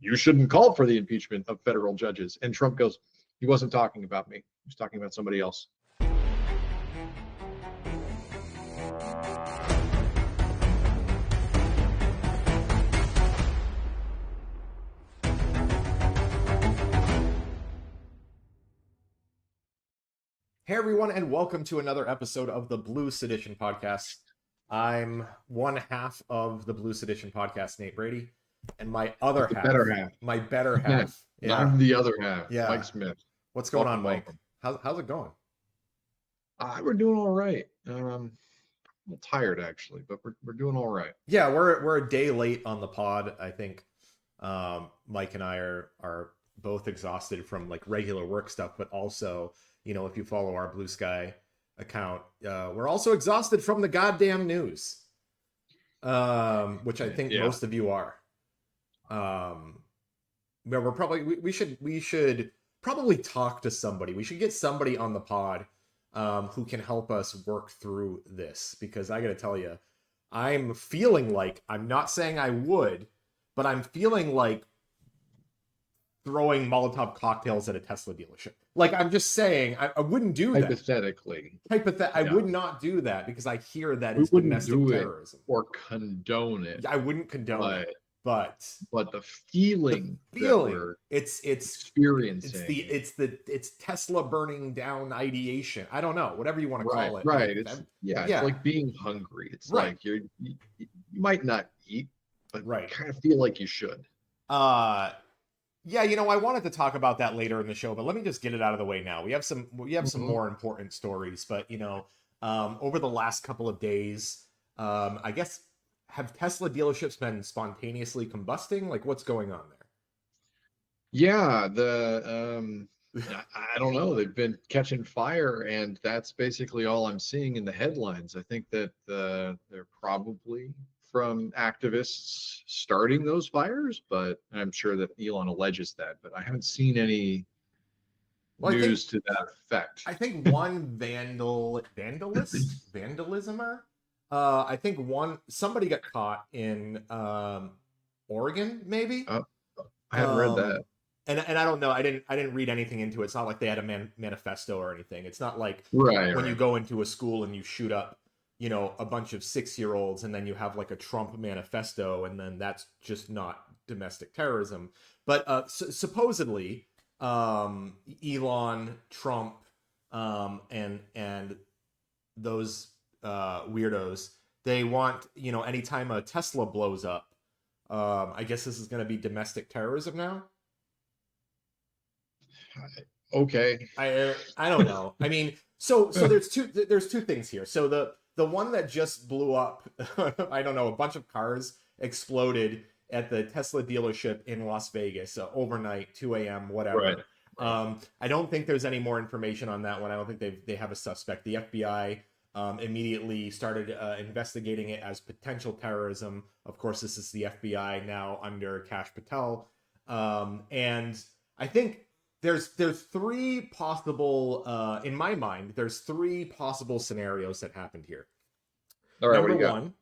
you shouldn't call for the impeachment of federal judges. And Trump goes, he wasn't talking about me. He was talking about somebody else. Hey everyone, and welcome to another episode of the Blue Sedition podcast. I'm one half of the Blue Sedition podcast, Nate Brady, and my other half, my better half, I'm the other half, Mike Smith. What's going on, Mike? How's it going? We're doing all right. I'm tired actually, but we're doing all right. Yeah, we're a day late on the pod. I think Mike and I are both exhausted from like regular work stuff, but also, you know, if you follow our Blue Sky account, we're also exhausted from the goddamn news, which I think most of you are. We're probably we should probably talk to somebody. We should get somebody on the pod who can help us work through this, because I got to tell you, I'm feeling like, I'm not saying I would, but I'm feeling like throwing Molotov cocktails at a Tesla dealership. Like, I'm just saying, I wouldn't do that. Hypothetically. I would not do that, because I hear that it's domestic terrorism. Or condone it. I wouldn't condone it. But the feeling it's experiencing, it's Tesla burning down ideation. I don't know, whatever you want to call it. Right. It's like being hungry. It's like you might not eat, but you kind of feel like you should. Yeah, you know, I wanted to talk about that later in the show, but let me just get it out of the way now. We have some more important stories, but you know, over the last couple of days, I guess, have Tesla dealerships been spontaneously combusting? Like, what's going on there? Yeah, I don't know. They've been catching fire, and that's basically all I'm seeing in the headlines. I think that they're probably from activists starting those fires, but I'm sure that Elon alleges that, but I haven't seen any news to that effect. I think one vandalismer. I think somebody got caught in Oregon, maybe. I haven't read that. And I don't know. I didn't read anything into it. It's not like they had a manifesto or anything. It's not like when you go into a school and you shoot up, you know, a bunch of 6-year-olds, and then you have like a Trump manifesto, and then that's just not domestic terrorism. But supposedly, Elon, Trump, and those weirdos, they want, you know, anytime a Tesla blows up, I guess this is going to be domestic terrorism now. Okay. I don't know. I mean, so there's two things here. So the one that just blew up, I don't know, a bunch of cars exploded at the Tesla dealership in Las Vegas overnight, 2 a.m., whatever. Right. I don't think there's any more information on that one. I don't think they have a suspect. The FBI immediately started investigating it as potential terrorism. Of course, this is the FBI now under Kash Patel. And I think there's three possible, in my mind, there's three possible scenarios that happened here. All right, Number one,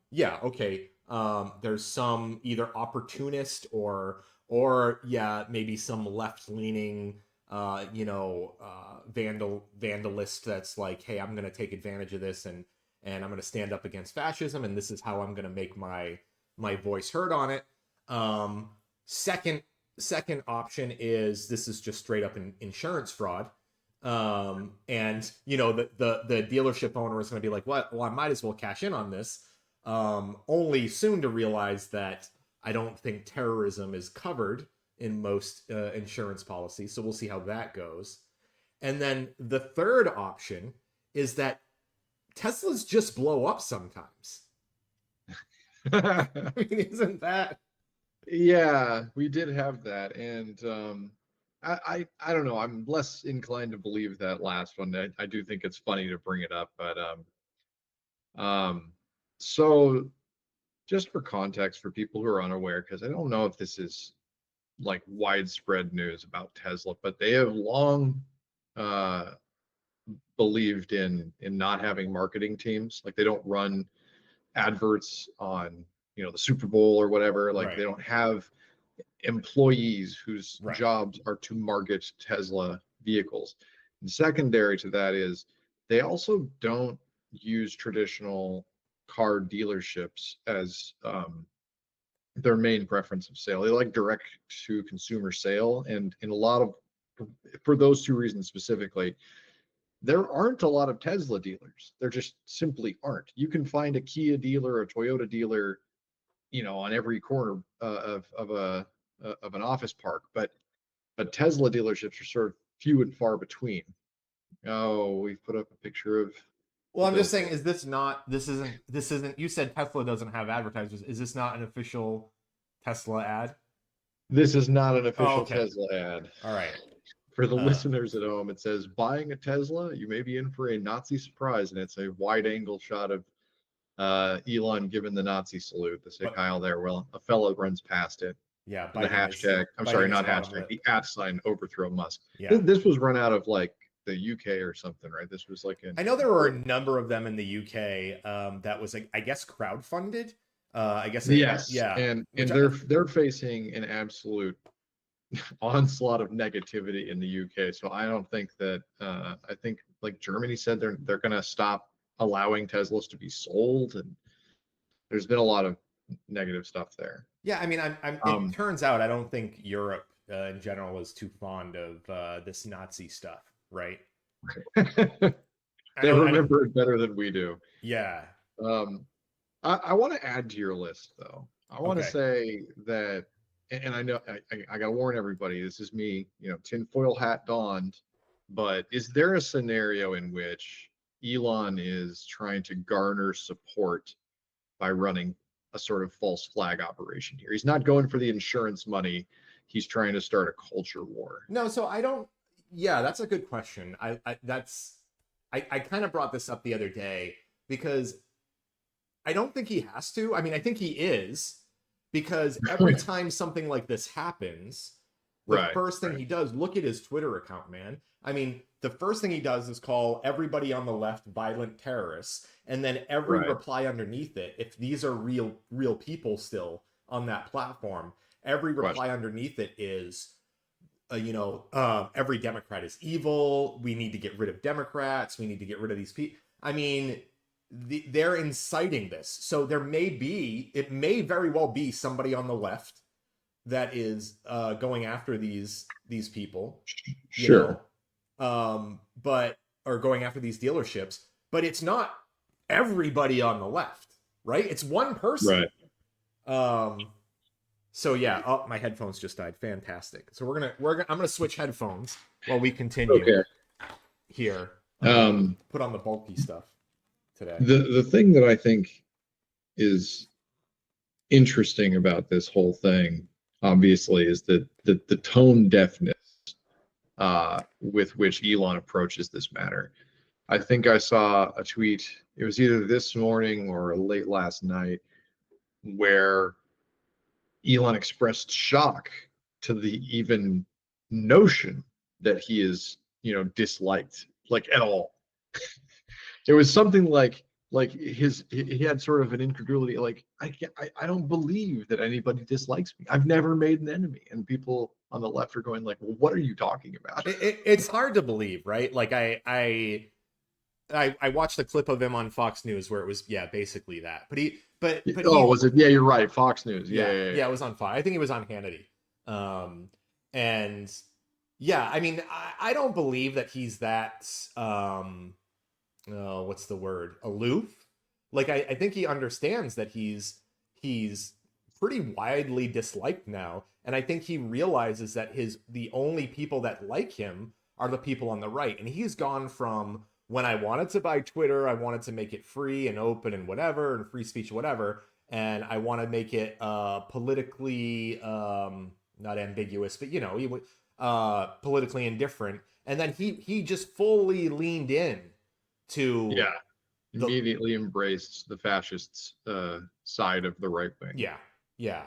there's some either opportunist or maybe some left-leaning vandalist that's like, hey, I'm going to take advantage of this and I'm going to stand up against fascism, and this is how I'm going to make my voice heard on it. Second option is this is just straight up insurance fraud. And you know, the dealership owner is going to be like, well, I might as well cash in on this. Only soon to realize that I don't think terrorism is covered in most insurance policies. So we'll see how that goes. And then the third option is that Teslas just blow up sometimes. I mean, isn't that? Yeah, we did have that. And I don't know. I'm less inclined to believe that last one. I do think it's funny to bring it up, but so just for context for people who are unaware, because I don't know if this is like widespread news about Tesla, but they have long believed in not having marketing teams. Like, they don't run adverts on, you know, the Super Bowl or whatever. Like, they don't have employees whose Right. jobs are to market Tesla vehicles. And secondary to that is they also don't use traditional car dealerships as their main preference of sale. They like direct to consumer sale. And in a lot of, for those two reasons specifically, there aren't a lot of Tesla dealers. There just simply aren't. You can find a Kia dealer, a Toyota dealer, on every corner of an office park, but Tesla dealerships are sort of few and far between. Oh, we've put up a picture of Well, the I'm just saying, billboard. this isn't, you said Tesla doesn't have advertisers. Is this not an official Tesla ad? This is not an Oh, official okay. Tesla ad. All right. For the Uh, listeners at home, it says buying a Tesla, you may be in for a Nazi surprise, and it's a wide angle shot of Elon giving the Nazi salute, the sick but Heil there. Well, a fellow runs past it. yeah, And the hashtag, I'm sorry, biting his not bottom hashtag, lip. the at sign overthrow Musk. Yeah. This was run out of like the UK or something, right? This was like I know there were a number of them in the UK that was, like, I guess, crowdfunded. Yes, Yeah, and which they're facing an absolute onslaught of negativity in the UK. So I don't think that I think like Germany said they're going to stop allowing Teslas to be sold, and there's been a lot of negative stuff there. yeah, I mean, it Um, turns out I don't think Europe in general is too fond of this Nazi stuff, right? they remember it better than we do. Yeah. Um, I want to add to your list, though. I want to Okay. say that, and I know I got to warn everybody. This is me, tinfoil hat donned. But is there a scenario in which Elon is trying to garner support by running a sort of false flag operation here? He's not going for the insurance money. He's trying to start a culture war. No, so I don't. Yeah, that's a good question. I kind of brought this up the other day because I don't think he has to. I mean, I think he is, because every time something like this happens, the Right, first thing right, he does, look at his Twitter account, man. I mean, the first thing he does is call everybody on the left violent terrorists, and then every right. reply underneath it, if these are real people still on that platform, every reply Question. underneath it is every Democrat is evil. We need to get rid of Democrats. We need to get rid of these people. I mean, they're inciting this. So it may very well be somebody on the left that is going after these people, Sure. but or going after these dealerships. But it's not everybody on the left, right? It's one person. Right. Um, so yeah, oh, my headphones just died. Fantastic. So I'm gonna switch headphones while we continue Okay. here. Um, Put on the bulky stuff today. the thing that I think is interesting about this whole thing, obviously, is that the tone deafness with which Elon approaches this matter. I think I saw a tweet. It was either this morning or late last night, where Elon expressed shock to the even notion that he is, disliked like at all. It was something like he had sort of an incredulity, like I don't believe that anybody dislikes me. I've never made an enemy. And people on the left are going like, well, what are you talking about? It's hard to believe, right? Like I watched a clip of him on Fox News where it was, yeah, basically that. But Oh, he was it? Yeah, you're right. Fox News. Yeah, yeah, yeah, yeah. yeah, it was on Fox. I think he was on Hannity. And yeah, I mean, I don't believe that he's that oh, what's the word? Aloof. Like I think he understands that he's pretty widely disliked now. And I think he realizes that the only people that like him are the people on the right. And he's gone from, when I wanted to buy Twitter, I wanted to make it free and open and whatever, and free speech, whatever. And I want to make it politically not ambiguous, but politically indifferent. And then he just fully leaned in to Yeah. the Immediately embraced the fascists side of the right wing. yeah, yeah.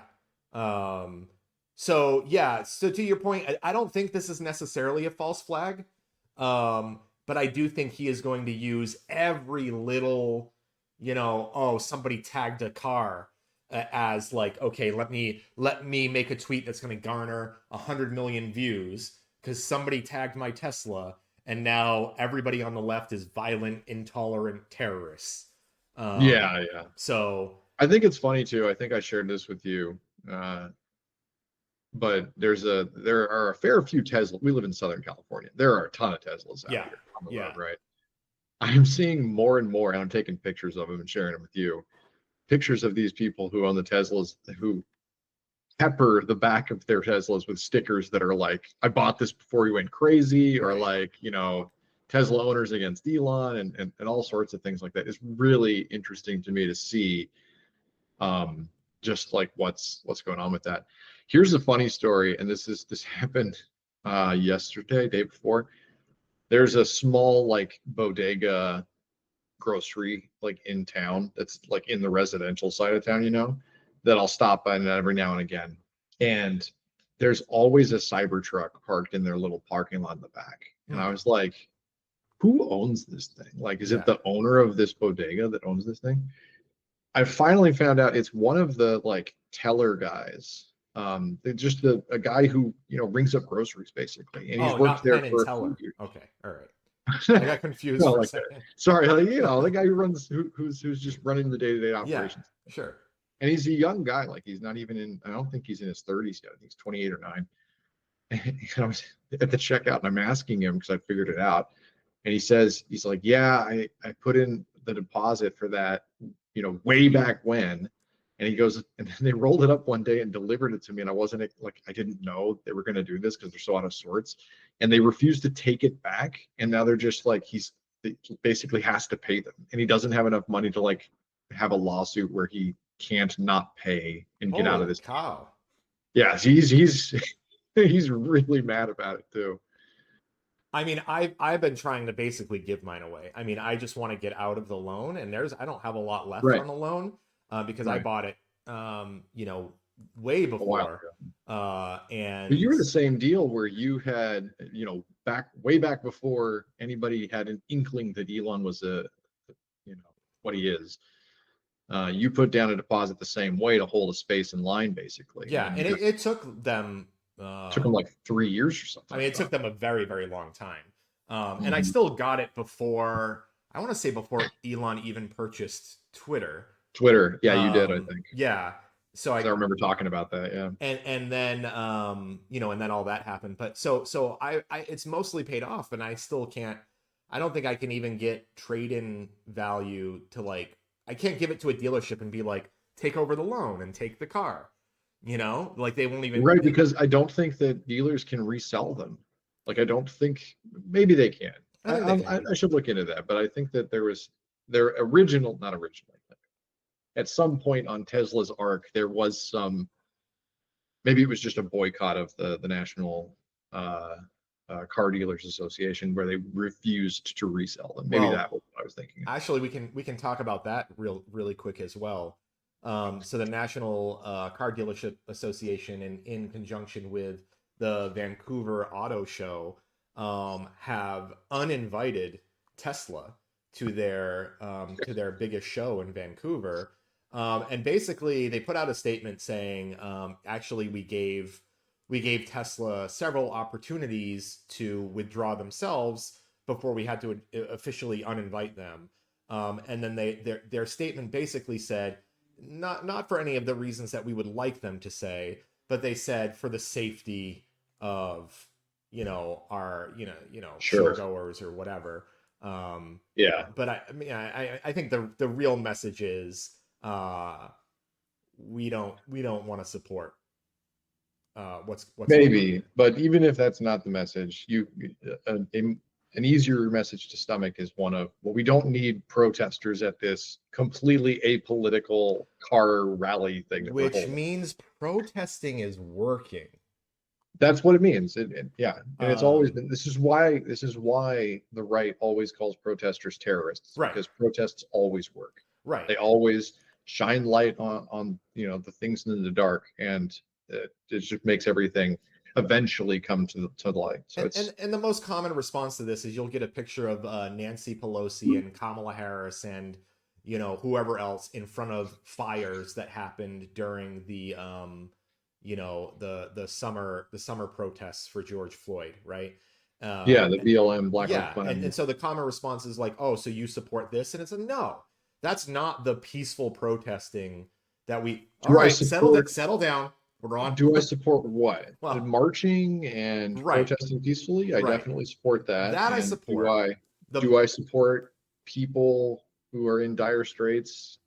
So yeah, so to your point, I don't think this is necessarily a false flag. But I do think he is going to use every little, oh, somebody tagged a car. as like, okay, let me make a tweet that's going to garner 100 million views because somebody tagged my Tesla, and now everybody on the left is violent, intolerant terrorists. Yeah, yeah. So I think it's funny too. I think I shared this with you. Uh, but there are a fair few Tesla. We live in Southern California. There are a ton of Teslas out yeah, here on the yeah. road, right? I'm seeing more and more, and I'm taking pictures of them and sharing them with you. Pictures of these people who own the Teslas who pepper the back of their Teslas with stickers that are like, "I bought this before you went crazy," or Right. like, Tesla owners against Elon, and all sorts of things like that. It's really interesting to me to see, um, just like what's going on with that. Here's a funny story, and this happened yesterday, day before. There's a small like bodega grocery like in town that's like in the residential side of town, that I'll stop by every now and again. And there's always a Cybertruck parked in their little parking lot in the back. And I was like, who owns this thing? Like, is it Yeah. the owner of this bodega that owns this thing? I finally found out it's one of the like teller guys. Just a guy who rings up groceries basically, and he's Oh, worked not there Penn and for a few Teller. years. Okay, all right. I got confused No, for a like second. sorry, like, the guy who runs who's just running the day-to-day Yeah, operations. sure. And he's a young guy, like he's not even in. I don't think he's in his 30s yet. I think he's 28 or 9. And I was at the checkout, and I'm asking him because I figured it out. And he's like, yeah, I put in the deposit for that, way back when. And he goes, and then they rolled it up one day and delivered it to me. And I wasn't like, I didn't know they were going to do this because they're so out of sorts. And they refused to take it back. And now they're just like, he basically has to pay them. And he doesn't have enough money to like have a lawsuit where he can't not pay and get out of Holy this. cow. Yeah, he's he's really mad about it too. I mean, I've been trying to basically give mine away. I mean, I just want to get out of the loan, and I don't have a lot left Right, on the loan because I right. bought it, way A while before, ago. But you and were the same deal where you had, way back before anybody had an inkling that Elon was you know, what he is. You put down a deposit the same way to hold a space in line, basically, and yeah, then you and got it took them. took them like 3 years or I something. mean, I it took thought. them a very, very long time. And I Mhm. still got it before, I want to say before Elon even purchased Twitter. Twitter, yeah, you did, I think, Yeah. So because I remember talking about that. Yeah, and then and then all that happened. But so I it's mostly paid off, and I still can't, I don't think I can even get trade-in value to like, I can't give it to a dealership and be like, take over the loan and take the car. Like they won't even right. Because I don't think that dealers can resell them. Like, I don't think maybe they can. I think they I can. should look into that, but I think that there was their original, not originally, at some point on Tesla's arc, there was some, maybe it was just a boycott of the National uh, Car Dealers Association where they refused to resell them. Maybe that Well, was what I was thinking. actually, we can talk about that really quick as well. So the National Car Dealership Association, in conjunction with the Vancouver Auto Show, have uninvited Tesla to their biggest show in Vancouver, and basically they put out a statement saying, actually, we gave Tesla several opportunities to withdraw themselves before we had to officially uninvite them. And then their statement basically said, not for any of the reasons that we would like them to say, but they said for the safety of our show Sure. goers or whatever. Um, Yeah. but I mean, I think the real message is, we don't want to support what's going on Maybe, here. but even if that's not the message, an easier message to stomach is one of, well, we don't need protesters at this completely apolitical car rally thing that we're Which holding. means protesting is working. That's what it means. Yeah, and it's always Um, been. This is why the right always calls protesters terrorists, right, because protests always work. right. They always shine light on the things in the dark, and it just makes everything eventually come to the light. So And, it's and and the most common response to this is you'll get a picture of Nancy Pelosi and Kamala Harris and whoever else in front of fires that happened during the the summer protests for George Floyd, right? Yeah, the BLM, Black Lives Yeah, Matter. and so the common response is like, oh, so you support this? And it's a no. That's not the peaceful protesting that we. All Do I right, support? settle down. We're on. Do I support what? Well, Marching and right, protesting peacefully? I right. definitely support that. That I And do support. I The do I support people who are in dire straits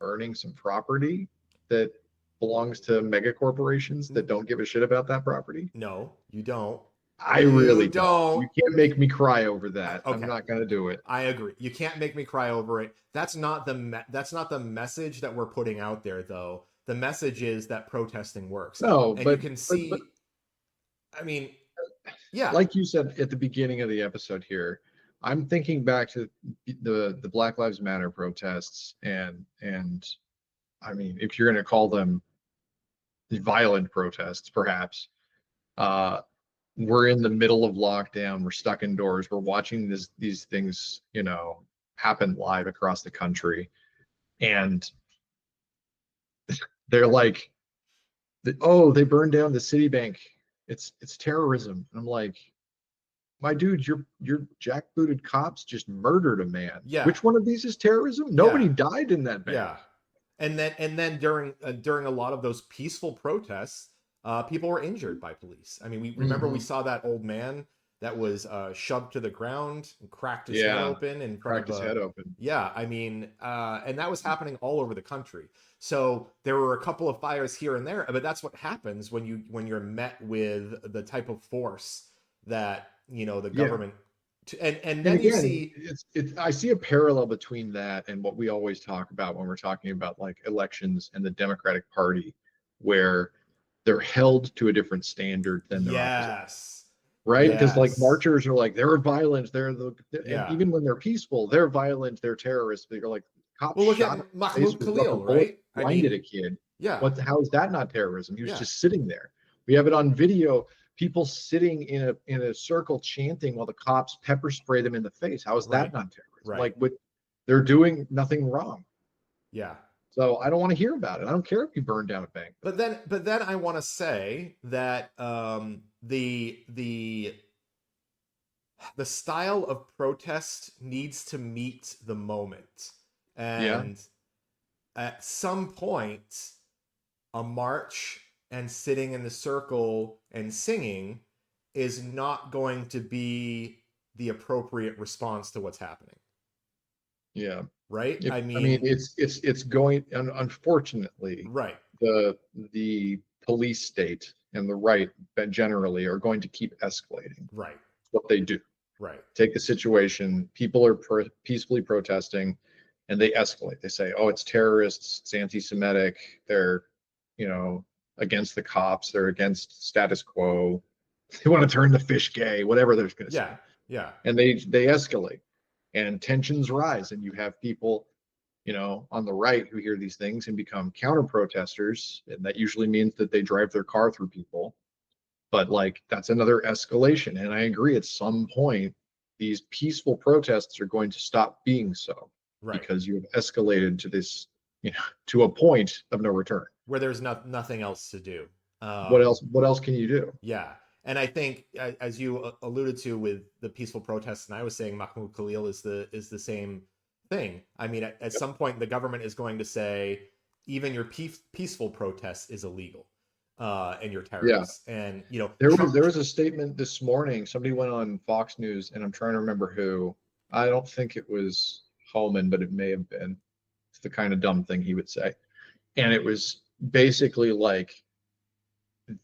earning some property that belongs to mega corporations that don't give a shit about that property? No, you don't. I You really don't. don't. You can't make me cry over that. I'm Okay. not going to do it. I agree. You can't make me cry over it. That's not the message that we're putting out there, though. The message is that protesting works, No, and you but can but, see. but I mean, yeah, like you said at the beginning of the episode here, I'm thinking back to the Black Lives Matter protests, and I mean, if you're going to call them violent protests, perhaps, uh, we're in the middle of lockdown. We're stuck indoors. We're watching these things, happen live across the country, and they're like, "Oh, they burned down the Citibank. It's terrorism." And I'm like, my dude, your jackbooted cops just murdered a man. yeah, Which one of these is terrorism? yeah, Nobody died in that bank. yeah. And then during a lot of those peaceful protests, people were injured by police. I mean, we remember we Mm-hmm. saw that old man that was shoved to the ground and cracked his head Yeah, open in front cracked of his a. head open. Yeah, I mean, and that was happening all over the country. So there were a couple of fires here and there, but that's what happens when you're met with the type of force that the Yeah. government. And And then you again, see. I see a parallel between that and what we always talk about when we're talking about like elections and the Democratic Party, where they're held to a different standard than their opposition. Yes, Right? Because like yes, marchers are like they're violent, and yeah. even when they're peaceful, they're violent, they're terrorists. They're like cops Well, look shot him at in the face Mahmoud with rubber Khalil, bullets, right? I blinded a mean, kid. yeah, How is that not terrorism? He was yeah, just sitting there. We have it on video, people sitting in a circle chanting while the cops pepper spray them in the face. How is that right, not terrorism? right, Like they're doing nothing wrong. yeah. So I don't want to hear about it. I don't care if you burn down a bank. But then I want to say that the style of protest needs to meet the moment, Yeah. and at some point, a march and sitting in the circle and singing is not going to be the appropriate response to what's happening, Yeah. right? If, I I mean, mean, it's going, unfortunately, right, the police state and the right generally are going to keep escalating. right, What they do. right, Take a situation, people are peacefully protesting, and they escalate. They say, "Oh, it's terrorists, it's anti-Semitic, they're, you know, against the cops, they're against status quo, they want to turn the fish gay," whatever they're going to yeah, say, yeah, and they escalate, and tensions rise, and you have people, on the right who hear these things and become counter protesters, and that usually means that they drive their car through people. But like that's another escalation, and I agree. At some point, these peaceful protests are going to stop being so right. because you have escalated to this, to a point of no return. Where there's nothing else to do. What else? What else can you do? Yeah. And I think, as you alluded to with the peaceful protests, and I was saying Mahmoud Khalil is the same thing. I mean, at some point, the government is going to say even your peaceful protest is illegal, and you're Yeah, terrorists. And there was a statement this morning. Somebody went on Fox News, and I'm trying to remember who. I don't think it was Homan, but it may have been. It's the kind of dumb thing he would say, and it was basically like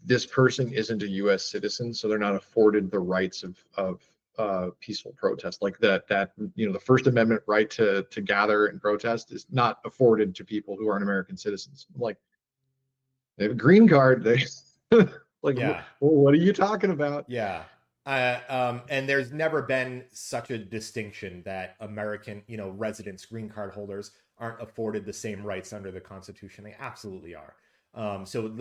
this person isn't a U.S. citizen, so they're not afforded the rights of peaceful protest, like that the First Amendment right to gather and protest is not afforded to people who aren't American citizens. Like they have a green card, they like yeah, what are you talking about? yeah. And there's never been such a distinction that American, residents, green card holders aren't afforded the same rights under the Constitution. They absolutely are. So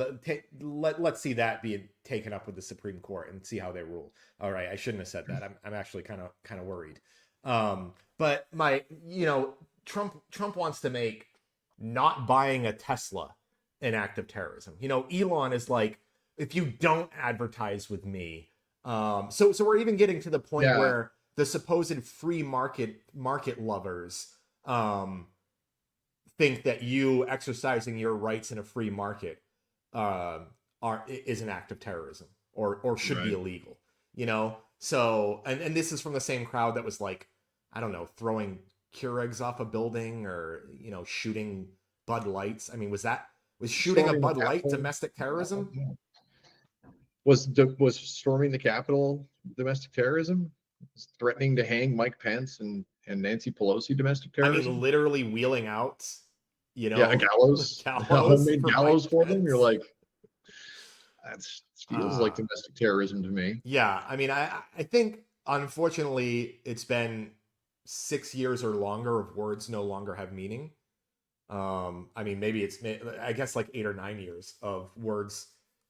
let's see that being taken up with the Supreme Court and see how they rule. All right, I shouldn't have said that. I'm actually kind of worried. But Trump wants to make not buying a Tesla an act of terrorism. You know, Elon is like, if you don't advertise with me, so we're even getting to the point Yeah. where the supposed free market lovers think that you exercising your rights in a free market is an act of terrorism or should be Right. illegal. You know, so and this is from the same crowd that was like, I don't know, throwing Keurigs off a building or, you know, shooting Bud Lights. I mean, was shooting a Storming the Bud Light Capitol. domestic terrorism? Was storming the Capitol domestic terrorism? Was threatening to hang Mike Pence and Nancy Pelosi domestic I mean, terrorism? literally wheeling out, you Yeah, a know, gallows, a gallows homemade for Mike gallows for them. You're Pence. like, that feels like Uh, domestic terrorism to me. yeah, I mean, I think unfortunately it's been 6 years or longer of words no longer have meaning. I mean, maybe I guess like 8 or 9 years of words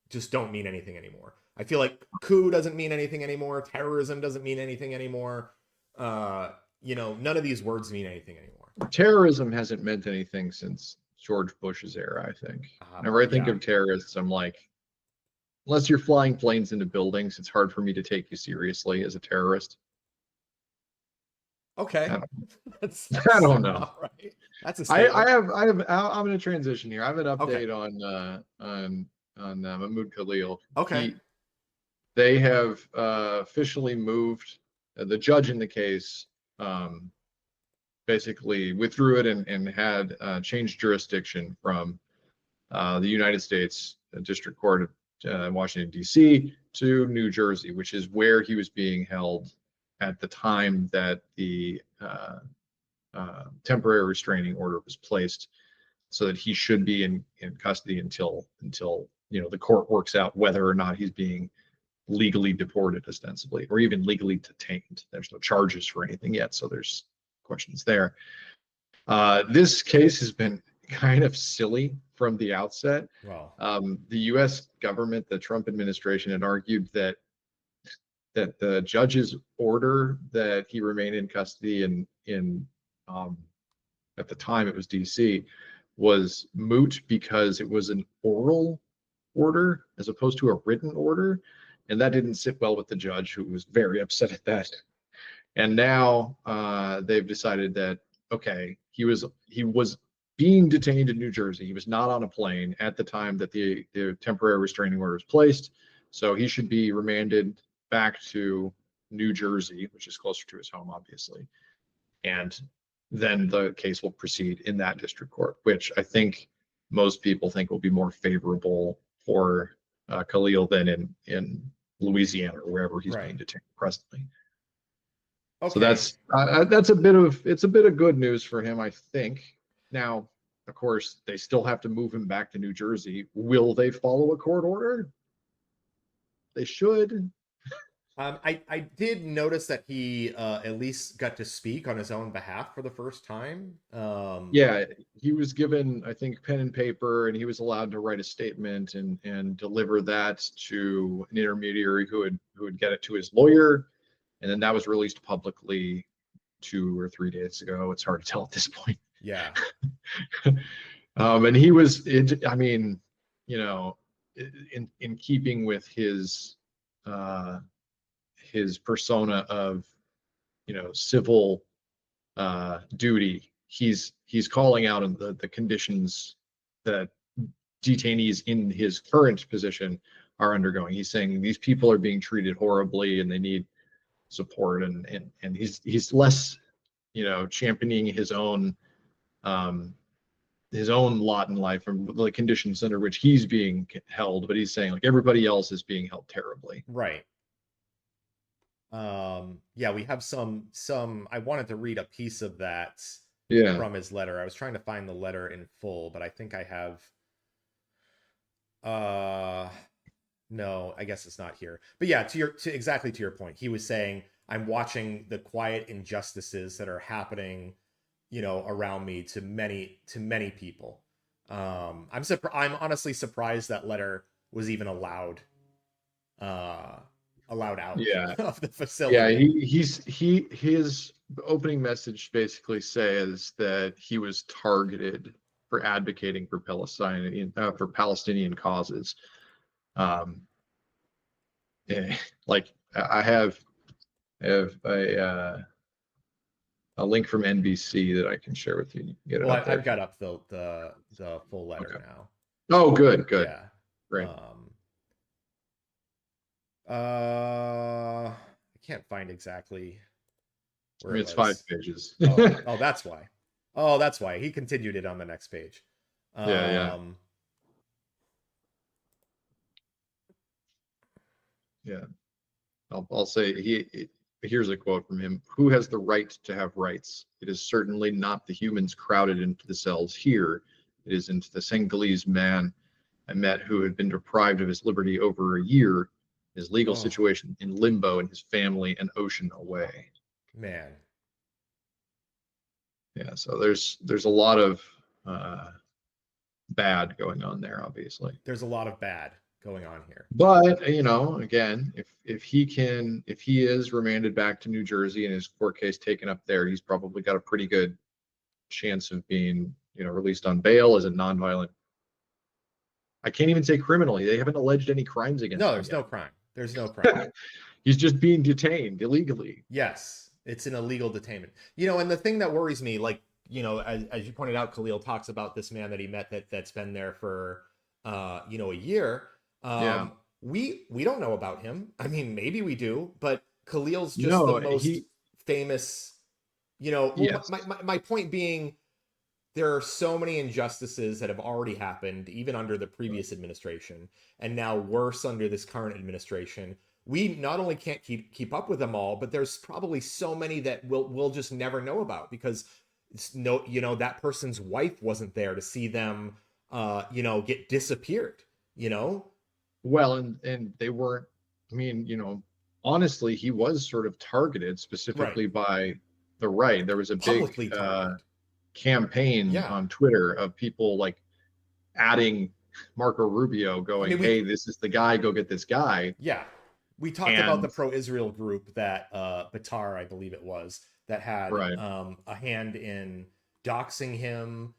just don't mean anything anymore. I feel like coup doesn't mean anything anymore. Terrorism doesn't mean anything anymore. You know, none of these words mean anything anymore. Terrorism hasn't meant anything since George Bush's era, I think. Whenever I think Yeah. of terrorists, I'm like, unless you're flying planes into buildings, it's hard for me to take you seriously as a terrorist. Okay. I don't, I That's don't know. right. That's a statement. I'm going to transition here. I have an Okay. update on Mahmoud Khalil. Okay. They have officially moved the judge in the case. Basically withdrew it and had changed jurisdiction from the United States District Court of Washington, D.C. to New Jersey, which is where he was being held at the time that the temporary restraining order was placed, so that he should be in custody until the court works out whether or not he's being legally deported, ostensibly, or even legally detained. There's no charges for anything yet, so there's questions there. This case has been kind of silly from the outset. Well, The U.S. government, the Trump administration, had argued that the judge's order that he remain in custody in at the time it was D.C. was moot because it was an oral order as opposed to a written order, and that didn't sit well with the judge, who was very upset at that. And now they've decided that, okay, he was being detained in New Jersey. He was not on a plane at the time that the temporary restraining order was placed, so he should be remanded back to New Jersey, which is closer to his home, obviously. And then the case will proceed in that district court, which I think most people think will be more favorable for Khalil than in Louisiana or wherever he's being detained presently. okay. So that's a bit of good news for him, I think. Now, of course, they still have to move him back to New Jersey. Will they follow a court order? They should. I did notice that he at least got to speak on his own behalf for the first time. Yeah, he was given, I think, pen and paper, and he was allowed to write a statement and deliver that to an intermediary who would get it to his lawyer, and then that was released publicly 2 or 3 days ago. It's hard to tell at this point. Yeah. And he was, I mean, you know, in keeping with his persona of, you know, civil duty, he's calling out on the conditions that detainees in his current position are undergoing. He's saying these people are being treated horribly and they need support, and he's less, you know, championing his own lot in life and the conditions under which he's being held, but he's saying like everybody else is being held terribly. Right. Yeah, we have some I wanted to read a piece of that from his letter. I was trying to find the letter in full, but I think I have no, I guess it's not here. But yeah, exactly to your point. He was saying, I'm watching the quiet injustices that are happening, you know, around me to many people. I'm honestly surprised that letter was even allowed out Yeah. of the facility. Yeah, his the opening message basically says that he was targeted for advocating for Palestinian causes. Um, like I have a link from NBC that I can share with you. You can get it Well, up there. I've got up the full letter Okay. now. Oh, good. Yeah. Great. I can't find exactly where It's it 5 was. pages. Oh, that's why. Oh, that's why. He continued it on the next page. Yeah. I'll say here's a quote from him. Who has the right to have rights? It is certainly not the humans crowded into the cells here. It is into the Senegalese man I met who had been deprived of his liberty over a year, his legal situation in limbo, and his family an ocean away. Man. Yeah, so there's a lot of bad going on there, obviously. There's a lot of bad going on here. But again, if he is remanded back to New Jersey and his court case taken up there, he's probably got a pretty good chance of being released on bail as a nonviolent. I can't even say criminally. They haven't alleged any crimes against him. No, there's no crime. There's no crime. He's just being detained illegally. Yes, it's an illegal detainment. And the thing that worries me, like, as you pointed out, Khalil talks about this man that he met that's been there for, a year. Yeah. We don't know about him. I mean, maybe we do, but Khalil's just No, the most famous, Yes. my point being, there are so many injustices that have already happened, even under the previous administration, and now worse under this current administration. We not only can't keep up with them all, but there's probably so many that we'll just never know about because that person's wife wasn't there to see them, get disappeared. Well, and they weren't. I mean, honestly, he was sort of targeted specifically by the right. There was a big campaign on Twitter of people like adding Marco Rubio, going, "Hey, this is the guy. Go get this guy." Yeah, we talked about the pro-Israel group that Batar, I believe it was, that had a hand in doxing him,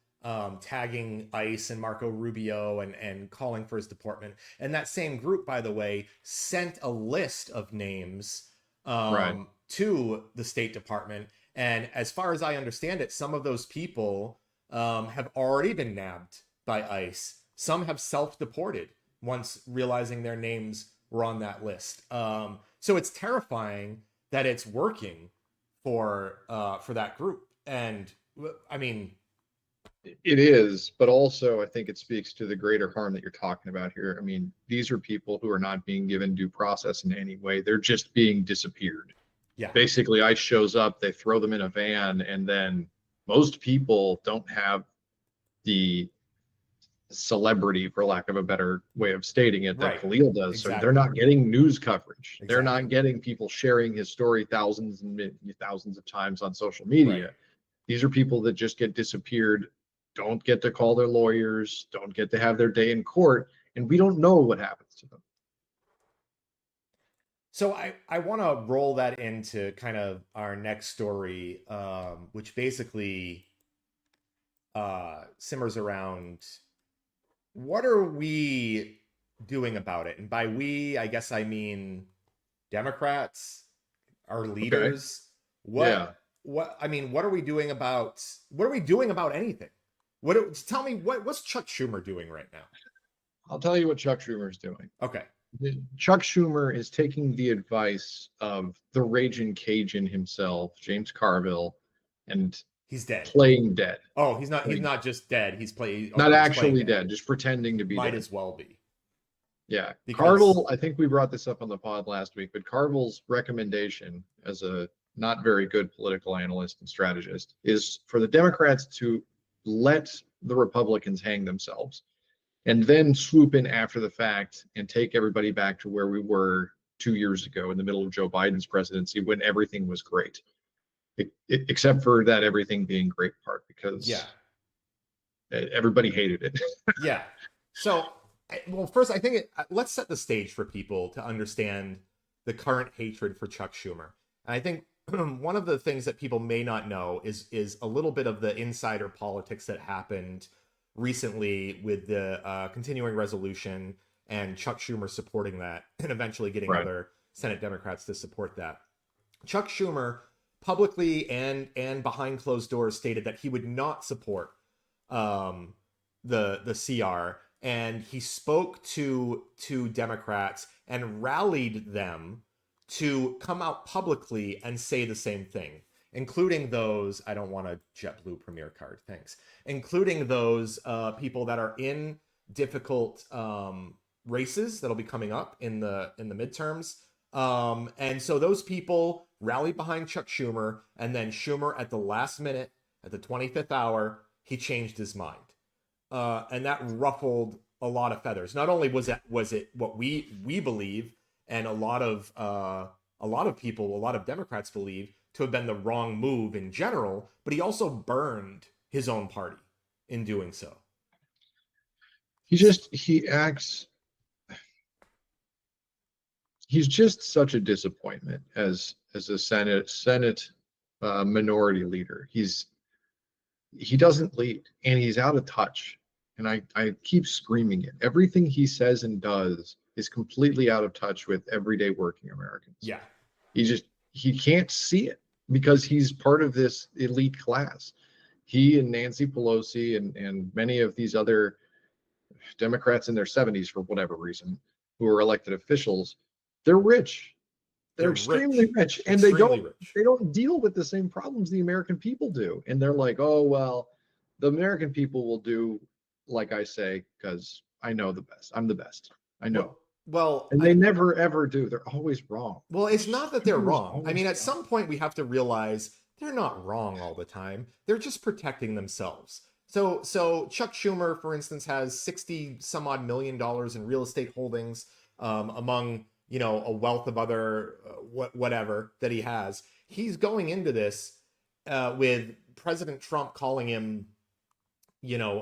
tagging ICE and Marco Rubio and calling for his deportment. And that same group, by the way, sent a list of names to the State Department. And as far as I understand it, some of those people have already been nabbed by ICE. Some have self-deported once realizing their names were on that list. So it's terrifying that it's working for that group. And I mean, it is, but also I think it speaks to the greater harm that you're talking about here. I mean, these are people who are not being given due process in any way. They're just being disappeared. Yeah. Basically, ICE shows up, they throw them in a van, and then most people don't have the celebrity, for lack of a better way of stating it, that Khalil does. Exactly. So they're not getting news coverage. Exactly. They're not getting people sharing his story thousands and thousands of times on social media. Right. These are people that just get disappeared, don't get to call their lawyers, don't get to have their day in court, and we don't know what happens to them. So I want to roll that into kind of our next story, which basically simmers around what are we doing about it? And by we, I guess I mean Democrats, our leaders. Okay. What are we doing about anything? Tell me what's Chuck Schumer doing right now? I'll tell you what Chuck Schumer is doing. Okay. Chuck Schumer is taking the advice of the raging Cajun himself, James Carville, and he's dead. Playing dead. Oh, he's not just dead. He's not actually dead, just pretending to be dead. Might dead. as well be. Yeah. Carville, I think we brought this up on the pod last week, but Carville's recommendation as a not very good political analyst and strategist is for the Democrats to let the Republicans hang themselves and then swoop in after the fact and take everybody back to where we were 2 years ago in the middle of Joe Biden's presidency when everything was great. Except for that everything being great part, because everybody hated it. Yeah. So, well, first, I think let's set the stage for people to understand the current hatred for Chuck Schumer. And I think one of the things that people may not know is a little bit of the insider politics that happened recently with the continuing resolution and Chuck Schumer supporting that and eventually getting Right. other Senate Democrats to support that. Chuck Schumer publicly and behind closed doors stated that he would not support um, the CR, and he spoke to Democrats and rallied them to come out publicly and say the same thing, including those, I don't want a JetBlue Premier card, thanks, including those people that are in difficult races that'll be coming up in the midterms. And so those people rallied behind Chuck Schumer, and then Schumer at the last minute, at the 25th hour, he changed his mind. And that ruffled a lot of feathers. Not only was it what we believe, and a lot of people, a lot of Democrats believe to have been the wrong move in general, but he also burned his own party in doing so. He acts, he's just such a disappointment as a Senate minority leader. He doesn't lead, and he's out of touch. And I keep screaming it. Everything he says and does is completely out of touch with everyday working Americans. Yeah. He can't see it because he's part of this elite class. He and Nancy Pelosi and many of these other Democrats in their 70s, for whatever reason, who are elected officials, they're rich. They're extremely rich, and they don't deal with the same problems the American people do. And they're like, oh well, the American people will do like I say because I know the best. I'm the best. I know. Well, and they never ever do. They're always wrong. Well, it's not that they're wrong. I mean, at some point we have to realize they're not wrong all the time. They're just protecting themselves. So Chuck Schumer, for instance, has 60 some odd $1 million in real estate holdings among, you know, a wealth of other whatever that he has. He's going into this with President Trump calling him, you know,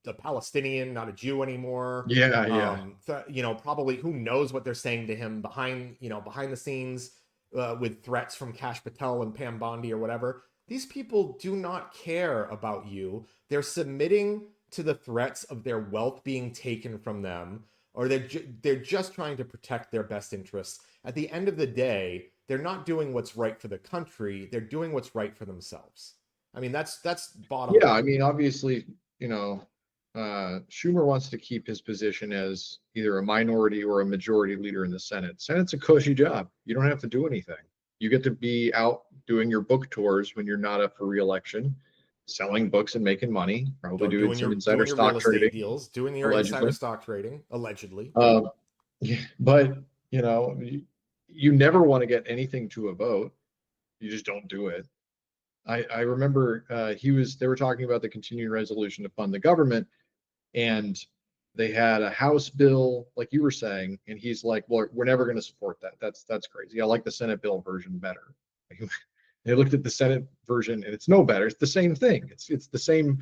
a Palestinian, not a Jew anymore. Yeah. You know, probably who knows what they're saying to him behind the scenes with threats from Kash Patel and Pam Bondi or whatever. These people do not care about you. They're submitting to the threats of their wealth being taken from them, or they're just trying to protect their best interests. At the end of the day, they're not doing what's right for the country. They're doing what's right for themselves. I mean, that's bottom line. I mean, obviously, you know, Schumer wants to keep his position as either a minority or a majority leader in the Senate. Senate's a cushy job. You don't have to do anything. You get to be out doing your book tours when you're not up for re-election, selling books and making money, probably doing some insider stock trading deals, doing your insider stock trading, allegedly. But you know, you never want to get anything to a vote. You just don't do it. I remember they were talking about the continuing resolution to fund the government, and they had a House bill, like you were saying, and he's like, well, we're never going to support that. That's crazy. I like the Senate bill version better. They looked at the Senate version and it's no better. It's the same thing. It's the same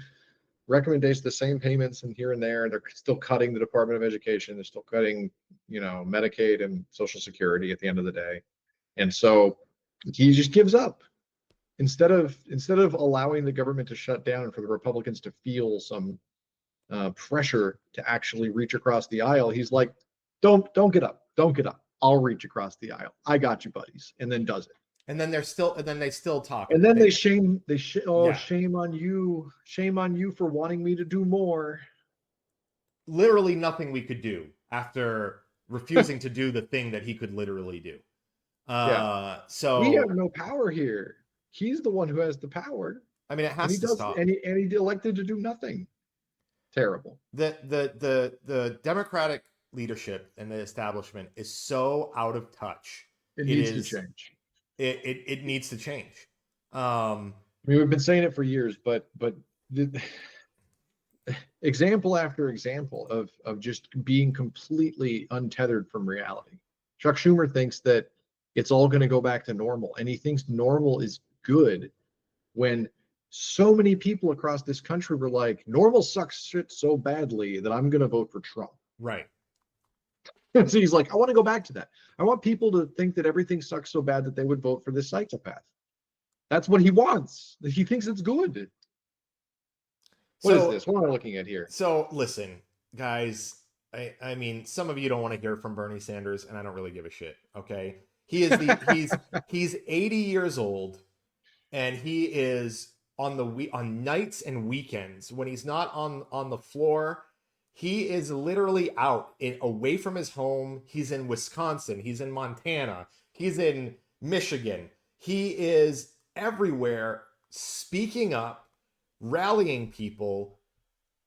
recommendations, the same payments and here and there. They're still cutting the Department of Education. They're still cutting, you know, Medicaid and Social Security at the end of the day. And so he just gives up. Instead of allowing the government to shut down and for the Republicans to feel some pressure to actually reach across the aisle, he's like, don't get up. I'll reach across the aisle. I got you, buddies. And then does it. And then they still talk. And then shame on you for wanting me to do more. Literally nothing we could do after refusing to do the thing that he could literally do. So we have no power here. He's the one who has the power. I mean, it has to stop. And he elected to do nothing. Terrible. The Democratic leadership and the establishment is so out of touch. It needs to change. It needs to change. I mean, we've been saying it for years, but the example after example of just being completely untethered from reality. Chuck Schumer thinks that it's all going to go back to normal, and he thinks normal is good when so many people across this country were like, normal sucks shit so badly that I'm going to vote for Trump. Right. And so he's like, I want to go back to that. I want people to think that everything sucks so bad that they would vote for this psychopath. That's what he wants. He thinks it's good. What is So this? What am I looking at here? so listen, guys. I mean, some of you don't want to hear from Bernie Sanders, and I don't really give a shit. Okay, he's 80 years old, and he is on nights and weekends when he's not on the floor. He is literally away from his home. He's in Wisconsin. He's in Montana. He's in Michigan. He is everywhere, speaking up, rallying people,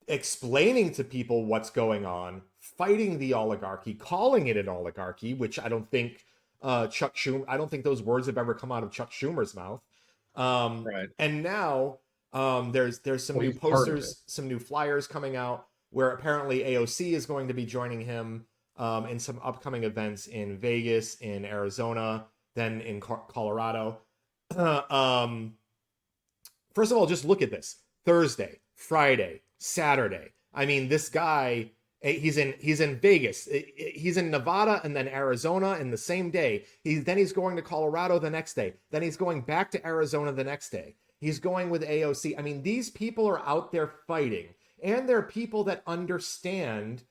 explaining to people what's going on, fighting the oligarchy, calling it an oligarchy, which I don't think Chuck Schumer, I don't think those words have ever come out of Chuck Schumer's mouth. Right. And now there's some new posters, some new flyers coming out where apparently AOC is going to be joining him in some upcoming events in Vegas, in Arizona, then in Colorado. First of all, just look at this. Thursday, Friday, Saturday. I mean, this guy, he's in Vegas. He's in Nevada and then Arizona in the same day. Then he's going to Colorado the next day. Then he's going back to Arizona the next day. He's going with AOC. I mean, these people are out there fighting. And they're people that understand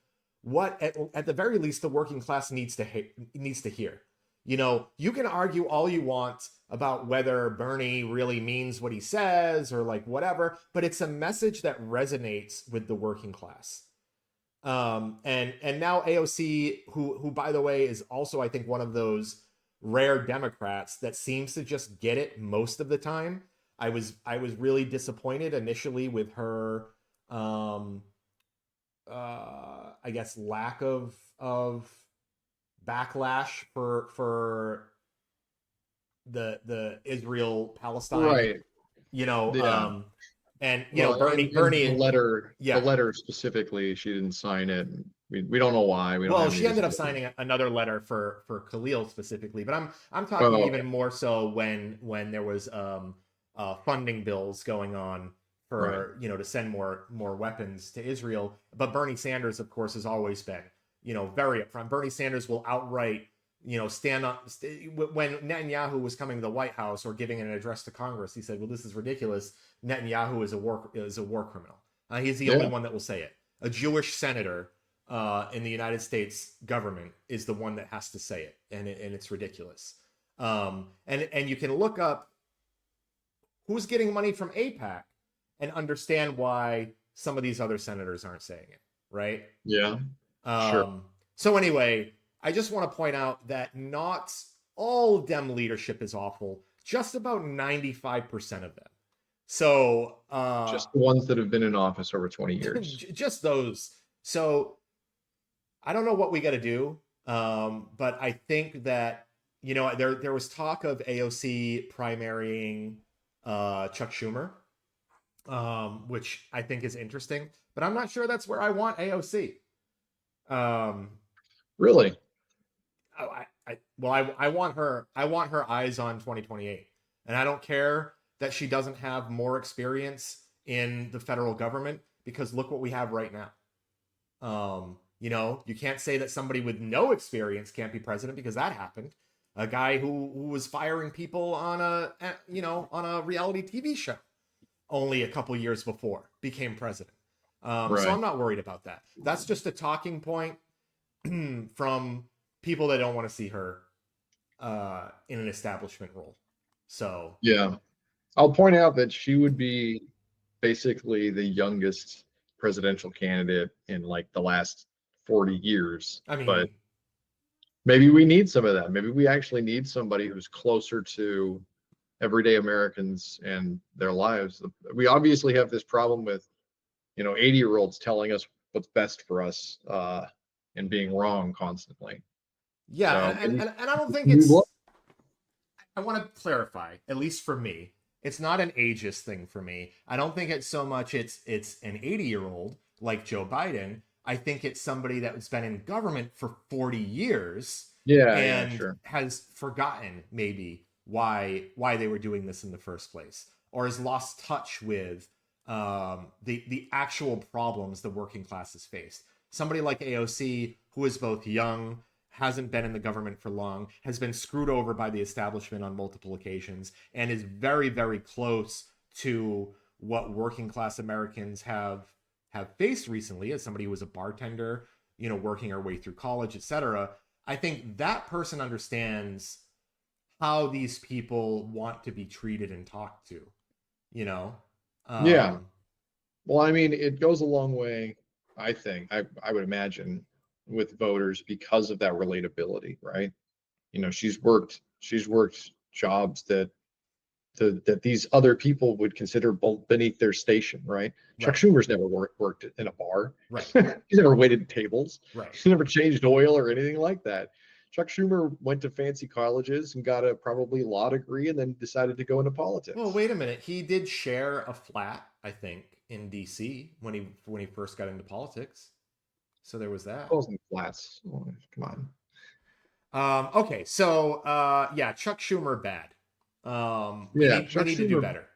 what, at the very least, the working class needs to hear. You know, you can argue all you want about whether Bernie really means what he says or like whatever, but it's a message that resonates with the working class. And now AOC, who by the way is also, I think, one of those rare Democrats that seems to just get it most of the time. I was really disappointed initially with her. I guess lack of backlash for the Israel Palestine, right? You know, Yeah. and you know Bernie the letter, yeah. the letter specifically, she didn't sign it. We don't know why. We don't Well, have she ended up signing another letter for Khalil specifically, but I'm talking even more so when there was funding bills going on for right. you know to send more weapons to Israel. But Bernie Sanders, of course, has always been very upfront. Bernie Sanders will outright stand up when Netanyahu was coming to the White House or giving an address to Congress. He said, "Well, this is ridiculous. Netanyahu is a war criminal." He's the only one that will say it. A Jewish senator in the United States government is the one that has to say it, and it's ridiculous. And you can look up who's getting money from AIPAC and understand why some of these other senators aren't saying it, right? Yeah. Sure. So anyway, I just want to point out that not all Dem leadership is awful. Just about 95% of them. So just the ones that have been in office over 20 years. Just those. So I don't know what we got to do, but I think that there was talk of AOC primarying Chuck Schumer, which I think is interesting, but I'm not sure that's where I want AOC. Really? I want her eyes on 2028, and I don't care that she doesn't have more experience in the federal government, because look what we have right now. You can't say that somebody with no experience can't be president, because that happened. A guy who was firing people on a reality TV show only a couple years before became president. Right. So I'm not worried about that. That's just a talking point from people that don't want to see her in an establishment role. So yeah, I'll point out that she would be basically the youngest presidential candidate in like the last 40 years. I mean, but maybe we need some of that. Maybe we actually need somebody who's closer to everyday Americans and their lives. We obviously have this problem with 80-year-olds telling us what's best for us and being wrong constantly. yeah, So and I don't think it's. I want to clarify, at least for me, it's not an ageist thing for me. I don't think it's so much it's an 80-year-old like Joe Biden. I think it's somebody that's been in government for 40 years and sure. has forgotten maybe why they were doing this in the first place, or has lost touch with the actual problems the working class has faced. Somebody like AOC, who is both young, hasn't been in the government for long, has been screwed over by the establishment on multiple occasions, and is very, very close to what working class Americans have faced recently, as somebody who was a bartender, you know, working her way through college, etc. I think that person understands how these people want to be treated and talked to, you know? Yeah. Well, I mean, it goes a long way, I think, I would imagine, with voters because of that relatability, right? You know, she's worked jobs that that these other people would consider beneath their station, right? Chuck Schumer's never worked in a bar. Right. He's never waited tables. Right. He's never changed oil or anything like that. Chuck Schumer went to fancy colleges and got a probably law degree and then decided to go into politics. Well, wait a minute. He did share a flat, I think, in DC when he first got into politics. So there was that. Calls them flats. Oh, come on. Okay, so yeah, Chuck Schumer bad. We need to do better.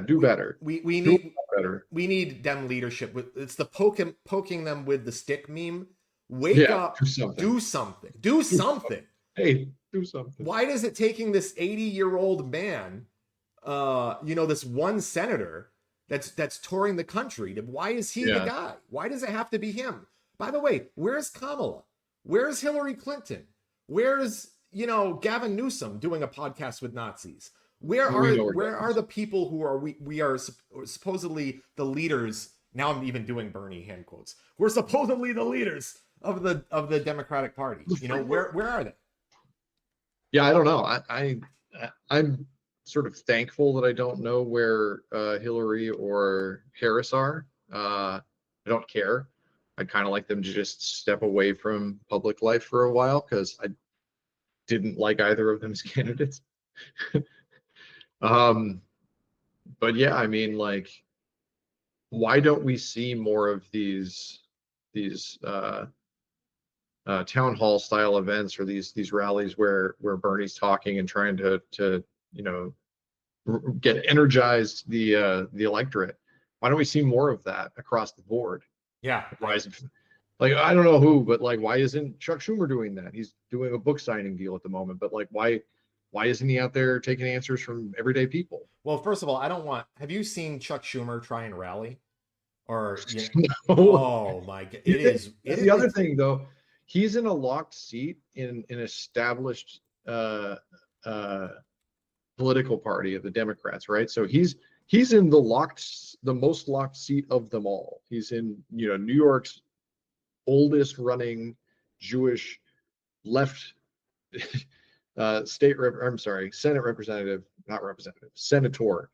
Do better. We need better. We need dem leadership. It's the poking them with the stick meme. Wake up, do something. Hey, do something. Why is it taking this 80-year-old man, you know, this one senator that's touring the country? Why is he the guy? Why does it have to be him? By the way, where's Kamala? Where's Hillary Clinton? Where's, you know, Gavin Newsom doing a podcast with Nazis? Where are the people who are we are supposedly the leaders? Now I'm even doing Bernie hand quotes. We're supposedly the leaders of the Democratic Party. You know, where are they? Yeah, I don't know. I'm sort of thankful that I don't know where Hillary or Harris are. I don't care. I'd kind of like them to just step away from public life for a while because I didn't like either of them as candidates. But yeah, I mean, like, why don't we see more of these town hall style events or these rallies where Bernie's talking and trying to you know get energized the electorate? Why don't we see more of that across the board? Yeah. Why isn't, like, I don't know who, but like, why isn't Chuck Schumer doing that? He's doing a book signing deal at the moment, but like, why isn't he out there taking answers from everyday people? Well, first of all, have you seen Chuck Schumer try and rally? Or no. Oh my God. It the other thing though, he's in a locked seat in an established political party of the Democrats, right? So he's in the most locked seat of them all. He's in, you know, New York's oldest running Jewish left Senate representative, not representative, senator.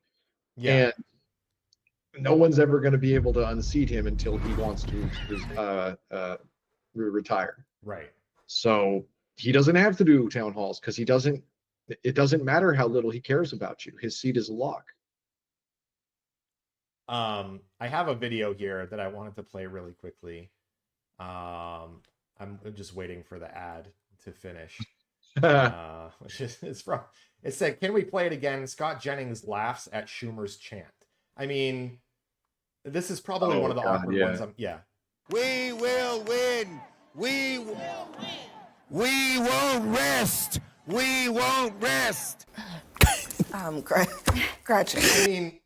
Yeah. And no one's ever going to be able to unseat him until he wants to retire. Right. So he doesn't have to do town halls because it doesn't matter how little he cares about you. His seat is a lock. I have a video here that I wanted to play really quickly. I'm just waiting for the ad to finish. It said, "Can we play it again? Scott Jennings laughs at Schumer's chant." I mean, this is probably one of the awkward ones. We will win. We won't rest. We won't rest. Gretchen. I mean,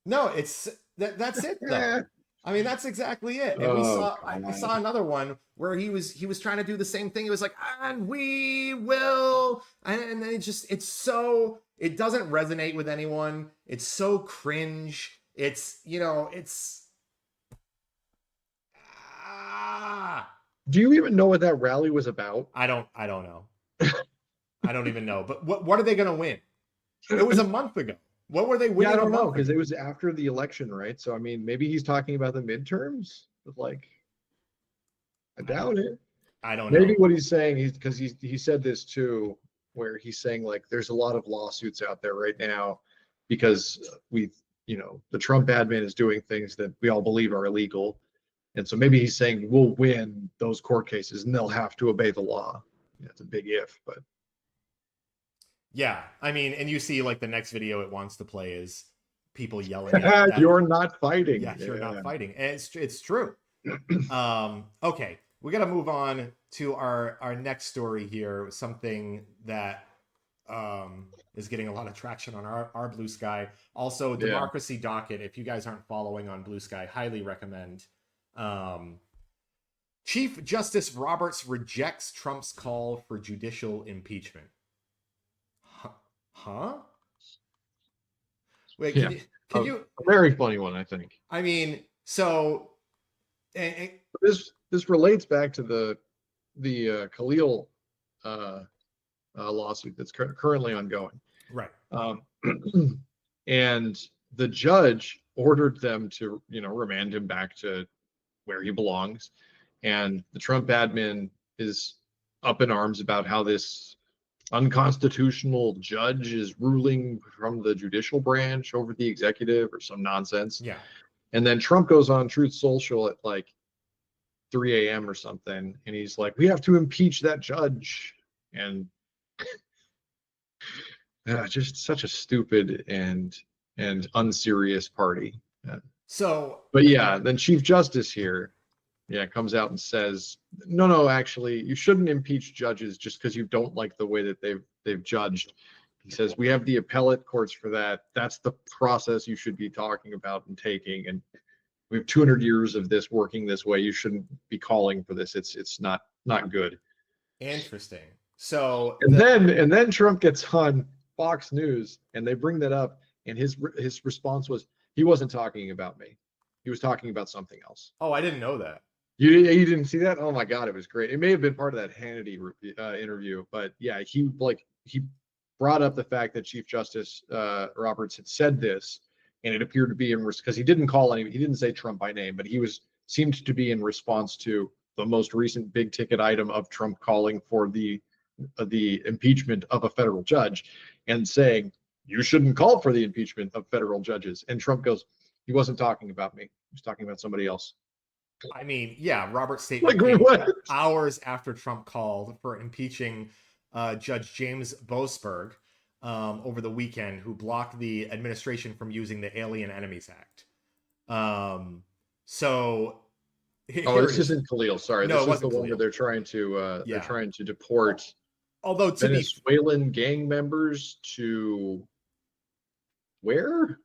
no, it's that's it though. I mean, that's exactly it. And I saw another one where he was trying to do the same thing. It was like, and we will, and then it doesn't resonate with anyone. It's so cringe. It's, you know, Do you even know what that rally was about? I don't know. I don't even know. But what are they going to win? It was a month ago. What were they winning? Yeah, I don't know, because it was after the election, right? So I mean, maybe he's talking about the midterms, but like, I doubt it. I don't know. Maybe what he's saying is because he said this too, where he's saying like there's a lot of lawsuits out there right now because the Trump admin is doing things that we all believe are illegal, and so maybe he's saying we'll win those court cases and they'll have to obey the law. It's a big if, but. Yeah, I mean, and you see like the next video it wants to play is people yelling at you're not fighting. Yeah, you're not fighting. And it's true. Okay, we got to move on to our next story here. Something that is getting a lot of traction on our Blue Sky. Also, Democracy Docket. If you guys aren't following on Blue Sky, highly recommend. Chief Justice Roberts rejects Trump's call for judicial impeachment. Huh? Wait, can you? A very funny one, I think. I mean, so this relates back to the Khalil lawsuit that's currently ongoing. Right. And the judge ordered them to, remand him back to where he belongs. And the Trump admin is up in arms about how this unconstitutional judge is ruling from the judicial branch over the executive or some nonsense. Yeah. And then Trump goes on Truth Social at like 3 a.m. or something, and he's like, we have to impeach that judge. And just such a stupid and unserious party. But yeah, then Chief Justice here, comes out and says, no, actually, you shouldn't impeach judges just because you don't like the way that they've judged. He says, we have the appellate courts for that. That's the process you should be talking about and taking. And we have 200 years of this working this way. You shouldn't be calling for this. It's not good. Interesting. So and then Trump gets on Fox News and they bring that up, and his response was, he wasn't talking about me. He was talking about something else. Oh, I didn't know that. You didn't see that? Oh my God, it was great. It may have been part of that Hannity interview, but yeah, he brought up the fact that Chief Justice Roberts had said this, and it appeared to be because he didn't he didn't say Trump by name, but he seemed to be in response to the most recent big ticket item of Trump calling for the impeachment of a federal judge and saying, you shouldn't call for the impeachment of federal judges. And Trump goes, he wasn't talking about me. He was talking about somebody else. I mean, yeah, Robert's statement came hours after Trump called for impeaching Judge James Boasberg over the weekend, who blocked the administration from using the Alien Enemies Act. This isn't Khalil. Sorry, no, this is the one where they're trying to deport although Venezuelan gang members to where?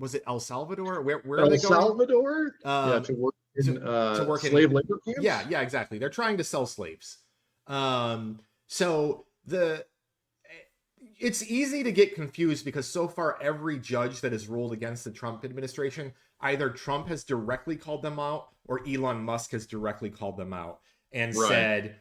Was it El Salvador? Where are El they going? Salvador? To work in slave labor camps? Yeah, exactly. They're trying to sell slaves. It's easy to get confused because so far every judge that has ruled against the Trump administration, either Trump has directly called them out or Elon Musk has directly called them out and said,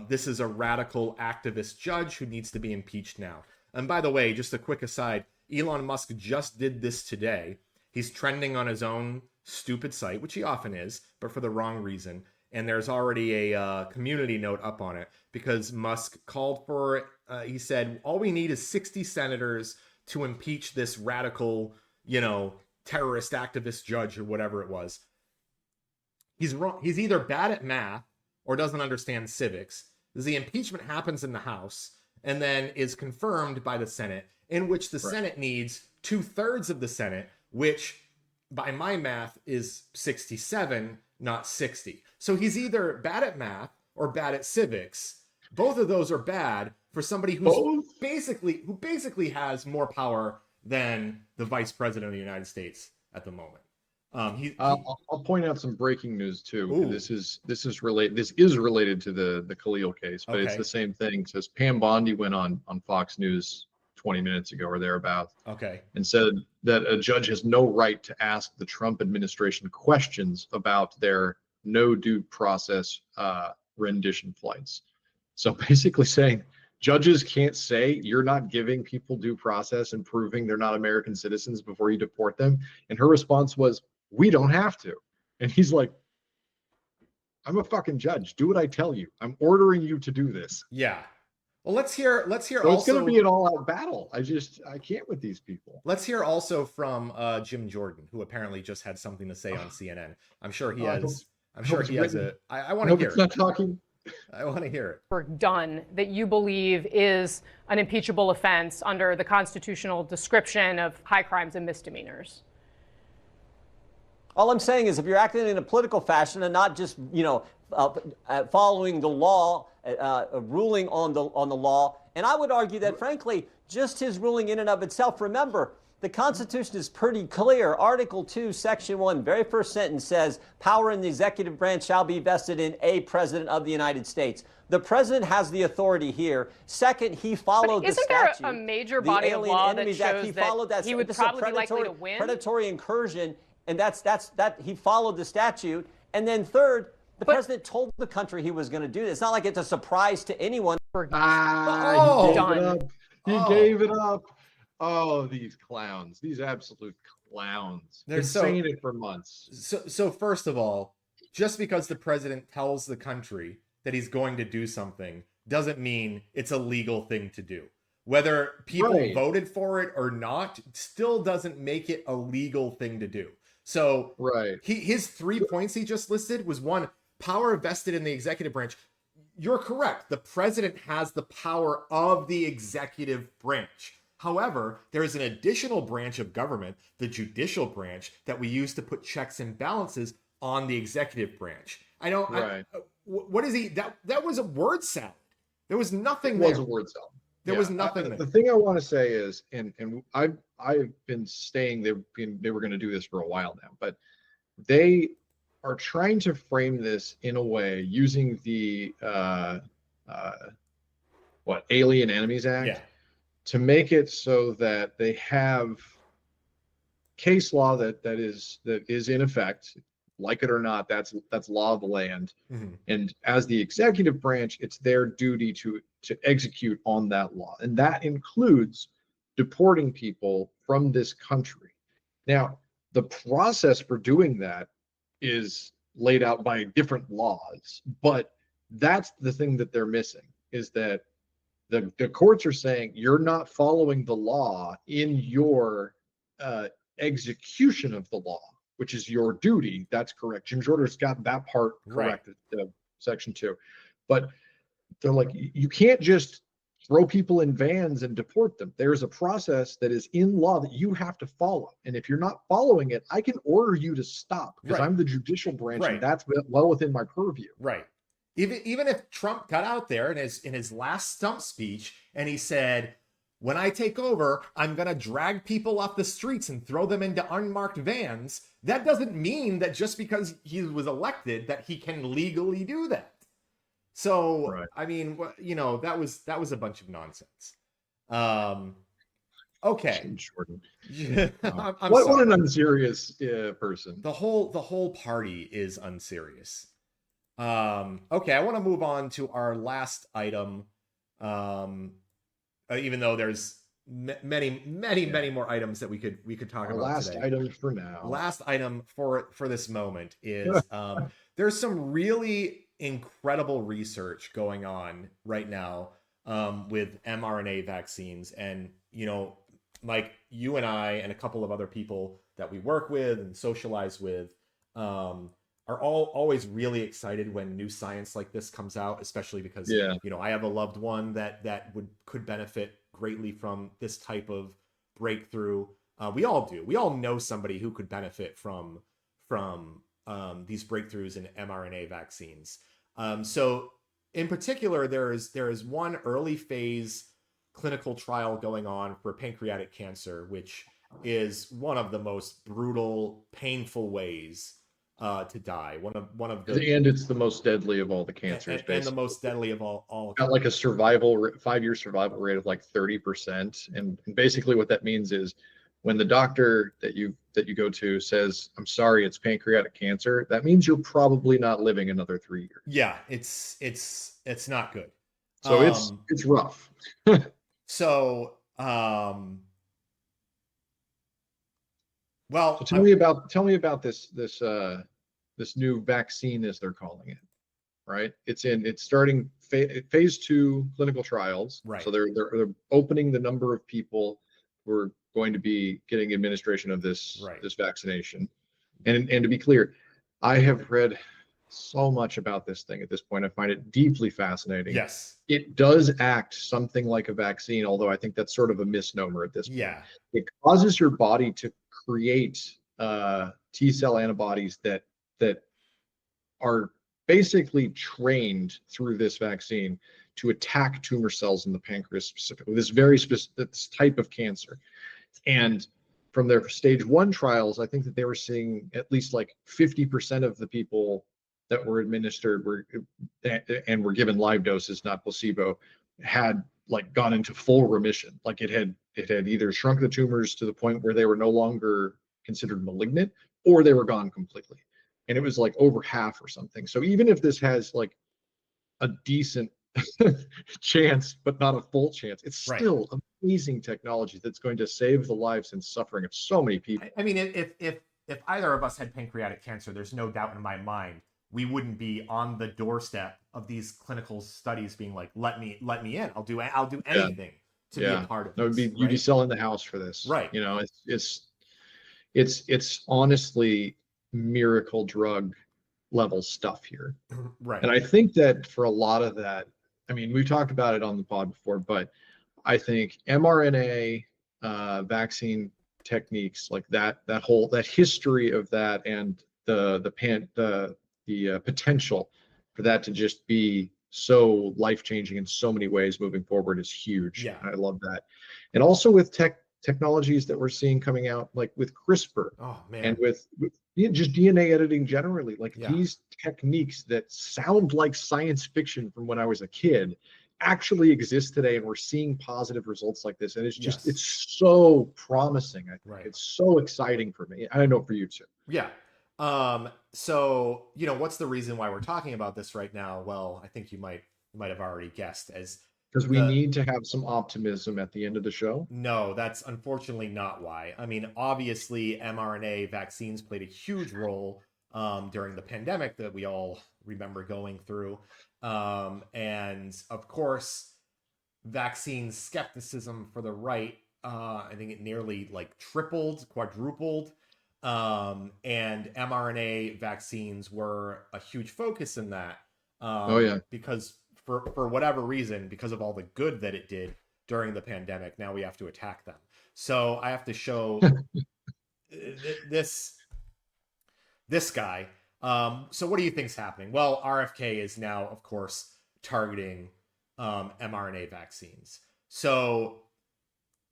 this is a radical activist judge who needs to be impeached now. And by the way, just a quick aside, Elon Musk just did this today. He's trending on his own stupid site, which he often is, but for the wrong reason. And there's already a community note up on it because Musk called for, he said, all we need is 60 senators to impeach this radical, terrorist activist judge or whatever it was. He's wrong. He's either bad at math or doesn't understand civics. The impeachment happens in the House and then is confirmed by the Senate, in which the Senate needs 2/3 of the Senate, which by my math is 67, not 60. So he's either bad at math or bad at civics. Both of those are bad for somebody who basically has more power than the vice president of the United States at the moment. I'll point out some breaking news too. This is related to the Khalil case, but it's the same thing. It says Pam Bondi went on Fox News 20 minutes ago or thereabouts. And said that a judge has no right to ask the Trump administration questions about their no due process rendition flights. So basically saying judges can't say you're not giving people due process and proving they're not American citizens before you deport them. And her response was, we don't have to. And he's like, I'm a fucking judge. Do what I tell you. I'm ordering you to do this. Yeah. Well, let's hear. So also, it's going to be an all-out battle. I can't with these people. Let's hear also from Jim Jordan, who apparently just had something to say on CNN. I'm sure he has. I want to hear. It's not talking. I want to hear it. Done that you believe is an impeachable offense under the constitutional description of high crimes and misdemeanors. All I'm saying is if you're acting in a political fashion and not just, following the law, ruling on the law, and I would argue that, frankly, just his ruling in and of itself, remember, the Constitution is pretty clear. Article 2, Section 1, very first sentence says, power in the executive branch shall be vested in a president of the United States. The president has the authority here. Second, he followed the statute. Isn't there a major body of law that shows that he would probably be likely to win? Predatory incursion, and that he followed the statute. And then third, the president told the country he was going to do this. It's not like it's a surprise to anyone. He gave it up. Oh, these clowns, these absolute clowns. They're saying it for months. So first of all, just because the president tells the country that he's going to do something doesn't mean it's a legal thing to do. Whether people voted for it or not still doesn't make it a legal thing to do. So his 3 points he just listed was one, power vested in the executive branch. You're correct. The president has the power of the executive branch. However, there is an additional branch of government, the judicial branch, that we use to put checks and balances on the executive branch. What is he? That was a word salad. There was nothing there. It was a word salad. There was nothing there. The thing I want to say is, and I've been saying they were going to do this for a while now, but they are trying to frame this in a way using the Alien Enemies Act to make it so that they have case law that is in effect. Like it or not, that's law of the land. Mm-hmm. And as the executive branch, it's their duty to execute on that law. And that includes deporting people from this country. Now, the process for doing that is laid out by different laws, but that's the thing that they're missing, is that the courts are saying you're not following the law in your execution of the law, which is your duty. That's correct. Jim Jordan's got that part correct, Section 2. But they're like, you can't just throw people in vans and deport them. There's a process that is in law that you have to follow. And if you're not following it, I can order you to stop because I'm the judicial branch and that's well within my purview. Right. Even if Trump got out there in his last stump speech and he said, when I take over, I'm going to drag people off the streets and throw them into unmarked vans. That doesn't mean that just because he was elected that he can legally do that. So, I mean, that was a bunch of nonsense. Okay. What an unserious person. The whole party is unserious. Okay, I want to move on to our last item. Even though there's many more items that we could talk about last today. Item for now. Last item for this moment is there's some really incredible research going on right now with mRNA vaccines, and Mike, you and I and a couple of other people that we work with and socialize with are always really excited when new science like this comes out, especially because I have a loved one that could benefit greatly from this type of breakthrough. We all do. We all know somebody who could benefit from these breakthroughs in mRNA vaccines. So in particular, there is one early phase clinical trial going on for pancreatic cancer, which is one of the most brutal, painful ways to die. One of the, and it's the most deadly of all the cancers, and the most deadly of all. Got like a 5-year survival rate of like 30%, and basically what that means is when the doctor that you go to says, "I'm sorry, it's pancreatic cancer," that means you're probably not living another 3 years. Yeah, it's not good. So it's rough. So well, so tell me about this new vaccine, as they're calling it, right? It's starting phase 2 clinical trials. Right. So they're opening the number of people who are going to be getting administration of this vaccination. And to be clear, I have read so much about this thing at this point. I find it deeply fascinating. Yes. It does act something like a vaccine, although I think that's sort of a misnomer at this point. Yeah. It causes your body to create T cell antibodies that are basically trained through this vaccine to attack tumor cells in the pancreas specifically, this very specific this type of cancer. And from their stage 1 trials, I think that they were seeing at least like 50% of the people that were administered were and were given live doses, not placebo, had like gone into full remission. Like it had either shrunk the tumors to the point where they were no longer considered malignant, or they were gone completely. And it was like over half or something. So even if this has like a decent chance, but not a full chance, it's still amazing technology that's going to save the lives and suffering of so many people. I mean, if either of us had pancreatic cancer, there's no doubt in my mind we wouldn't be on the doorstep of these clinical studies being like, let me in. I'll do anything to be a part of this. Right? You'd be selling the house for this. Right. You know, it's honestly miracle drug level stuff here. Right. And I think that for a lot of that, I mean, we've talked about it on the pod before, but I think mRNA vaccine techniques like that history of that, and the potential for that to just be so life-changing in so many ways moving forward is huge. Yeah. I love that. And also with technologies that we're seeing coming out, like with CRISPR, and with just DNA editing generally, like these techniques that sound like science fiction from when I was a kid actually exist today, and we're seeing positive results like this. And it's just, it's so promising. I think it's so exciting for me. I know for you too. Yeah. So, you know, what's the reason why we're talking about this right now? Well, I think you might have already guessed, because we need to have some optimism at the end of the show. No, that's unfortunately not why. I mean, obviously, mRNA vaccines played a huge role during the pandemic that we all remember going through. And of course, vaccine skepticism for the right, I think it nearly like tripled, quadrupled. And mRNA vaccines were a huge focus in that. Because for whatever reason, because of all the good that it did during the pandemic, now we have to attack them. So I have to show this guy. So what do you think's happening? Well, RFK is now, of course, targeting mRNA vaccines. So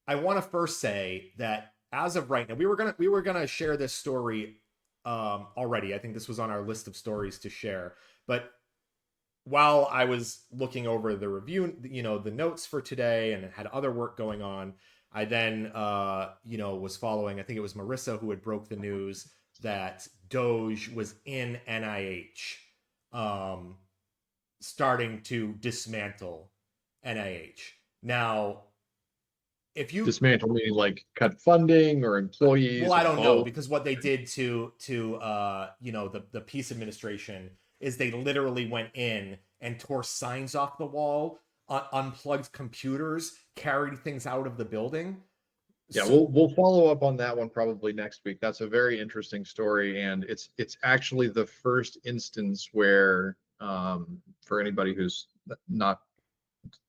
I want to first say that as of right now, we were gonna share this story already. I think this was on our list of stories to share, but while I was looking over the review, you know, the notes for today, and had other work going on, I then, you know, was following, I think it was Marissa who had broke the news that Doge was in NIH, starting to dismantle NIH. Now, if you dismantle, meaning like cut funding or employees? Well, I don't know, because what they did to you know, the Peace administration is they literally went in and tore signs off the wall, unplugged computers, carried things out of the building. Yeah, we'll follow up on that one probably next week. That's a very interesting story, and it's actually the first instance where, for anybody who's not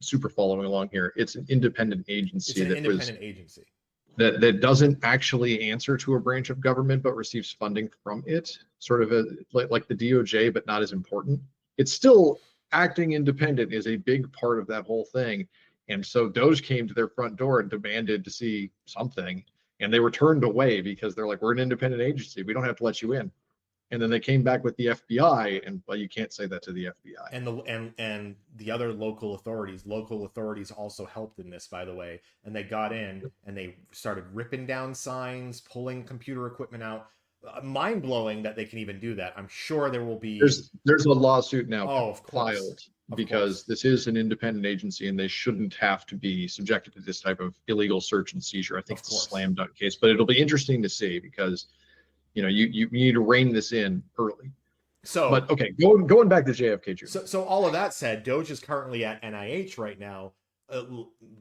super following along here, it's an independent agency. That doesn't actually answer to a branch of government, but receives funding from it, sort of like the DOJ, but not as important. It's still acting independent is a big part of that whole thing. And so Doge came to their front door and demanded to see something, and they were turned away because they're like, we're an independent agency, we don't have to let you in. And then they came back with the FBI, and well, you can't say that to the FBI. And the other local authorities also helped in this, by the way. And they got in and they started ripping down signs, pulling computer equipment out. Mind blowing that they can even do that. I'm sure there will be. There's a lawsuit now filed because this is an independent agency and they shouldn't have to be subjected to this type of illegal search and seizure. I think it's a slam dunk case, but it'll be interesting to see because, you know, you need to rein this in early. So, but okay, going back to JFK Jr. So all of that said, Doge is currently at NIH right now,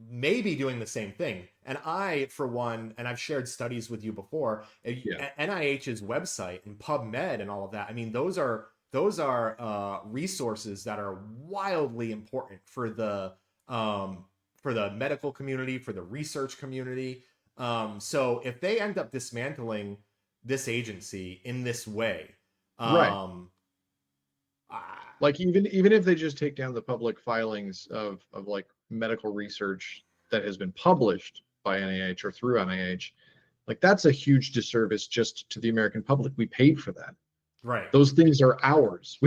maybe doing the same thing. And I, for one, and I've shared studies with you before, NIH's website and PubMed and all of that. I mean, those are resources that are wildly important for the medical community, for the research community. So if they end up dismantling this agency in this way. Right. Like even if they just take down the public filings of like medical research that has been published by NIH or through NIH, like that's a huge disservice just to the American public. We paid for that. Right. Those things are ours.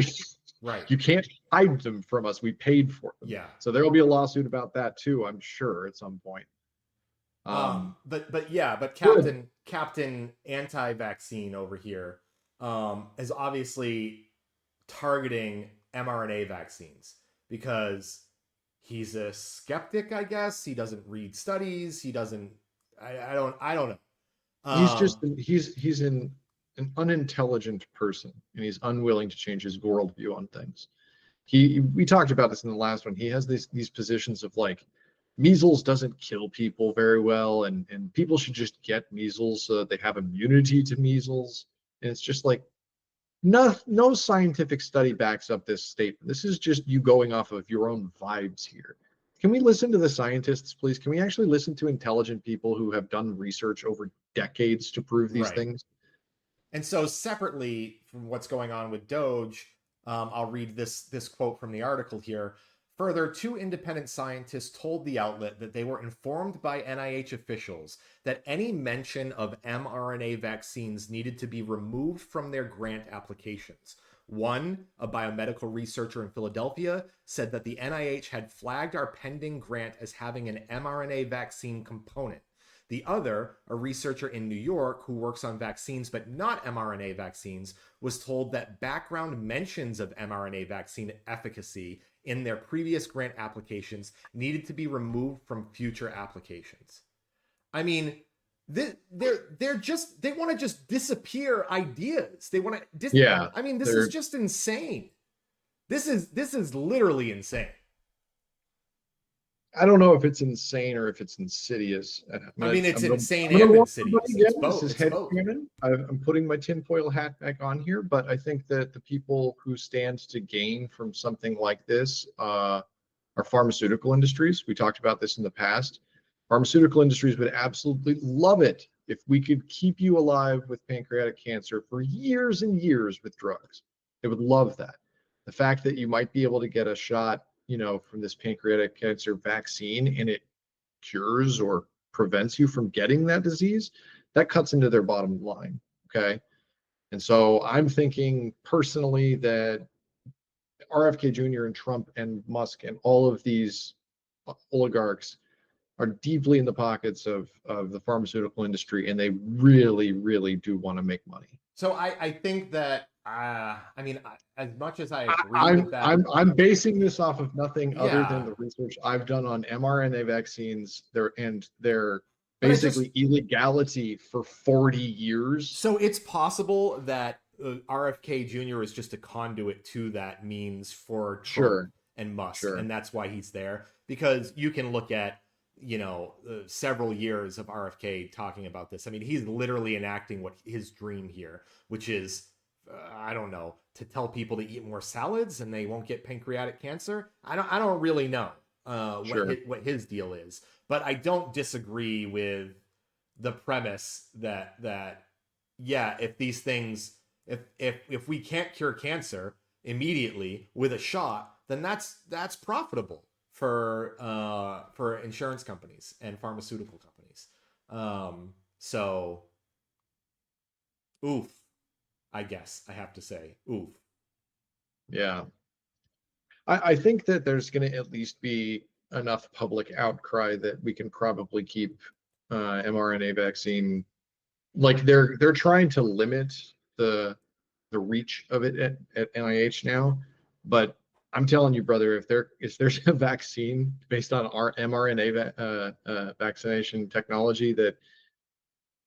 Right. You can't hide them from us. We paid for them. Yeah. So there will be a lawsuit about that too, I'm sure, at some point. But Captain Anti-Vaccine over here is obviously targeting mRNA vaccines because he's a skeptic, I guess. He doesn't read studies. He doesn't. I don't know. He's an unintelligent person, and he's unwilling to change his worldview on things. We talked about this in the last one. He has these positions of like, measles doesn't kill people very well, and people should just get measles so that they have immunity to measles. And it's just like, no scientific study backs up this statement. This is just you going off of your own vibes here. Can we listen to the scientists, please? Can we actually listen to intelligent people who have done research over decades to prove these things? And so separately from what's going on with Doge, I'll read this quote from the article here. Further, 2 independent scientists told the outlet that they were informed by NIH officials that any mention of mRNA vaccines needed to be removed from their grant applications. One, a biomedical researcher in Philadelphia, said that the NIH had flagged our pending grant as having an mRNA vaccine component. The other, a researcher in New York who works on vaccines but not mRNA vaccines, was told that background mentions of mRNA vaccine efficacy in their previous grant applications needed to be removed from future applications. I mean, they want to just disappear ideas. They want to I mean, this is just insane. This is literally insane. I don't know if it's insane or if it's insidious. It's insane and insidious. It's both. I'm putting my tinfoil hat back on here, but I think that the people who stand to gain from something like this are pharmaceutical industries. We talked about this in the past. Pharmaceutical industries would absolutely love it if we could keep you alive with pancreatic cancer for years and years with drugs. They would love that. The fact that you might be able to get a shot, from this pancreatic cancer vaccine and it cures or prevents you from getting that disease, that cuts into their bottom line. Okay. And so I'm thinking personally that RFK Jr. and Trump and Musk and all of these oligarchs are deeply in the pockets of the pharmaceutical industry, and they really, really do want to make money. So I think that as much as I agree with that, I'm basing this off of nothing other than the research I've done on mRNA vaccines, their basically illegality for 40 years. So it's possible that RFK Jr. is just a conduit to that means for Trump and Musk, and that's why he's there. Because you can look at several years of RFK talking about this. I mean, he's literally enacting what his dream here, which is, I don't know, to tell people to eat more salads and they won't get pancreatic cancer. I don't really know what his deal is, but I don't disagree with the premise that if these things, if we can't cure cancer immediately with a shot, then that's profitable for insurance companies and pharmaceutical companies. So oof, I guess I have to say, oof. Yeah. I think that there's going to at least be enough public outcry that we can probably keep mRNA vaccine. Like they're trying to limit the reach of it at NIH now, but I'm telling you, brother, if there's a vaccine based on our mRNA vaccination technology that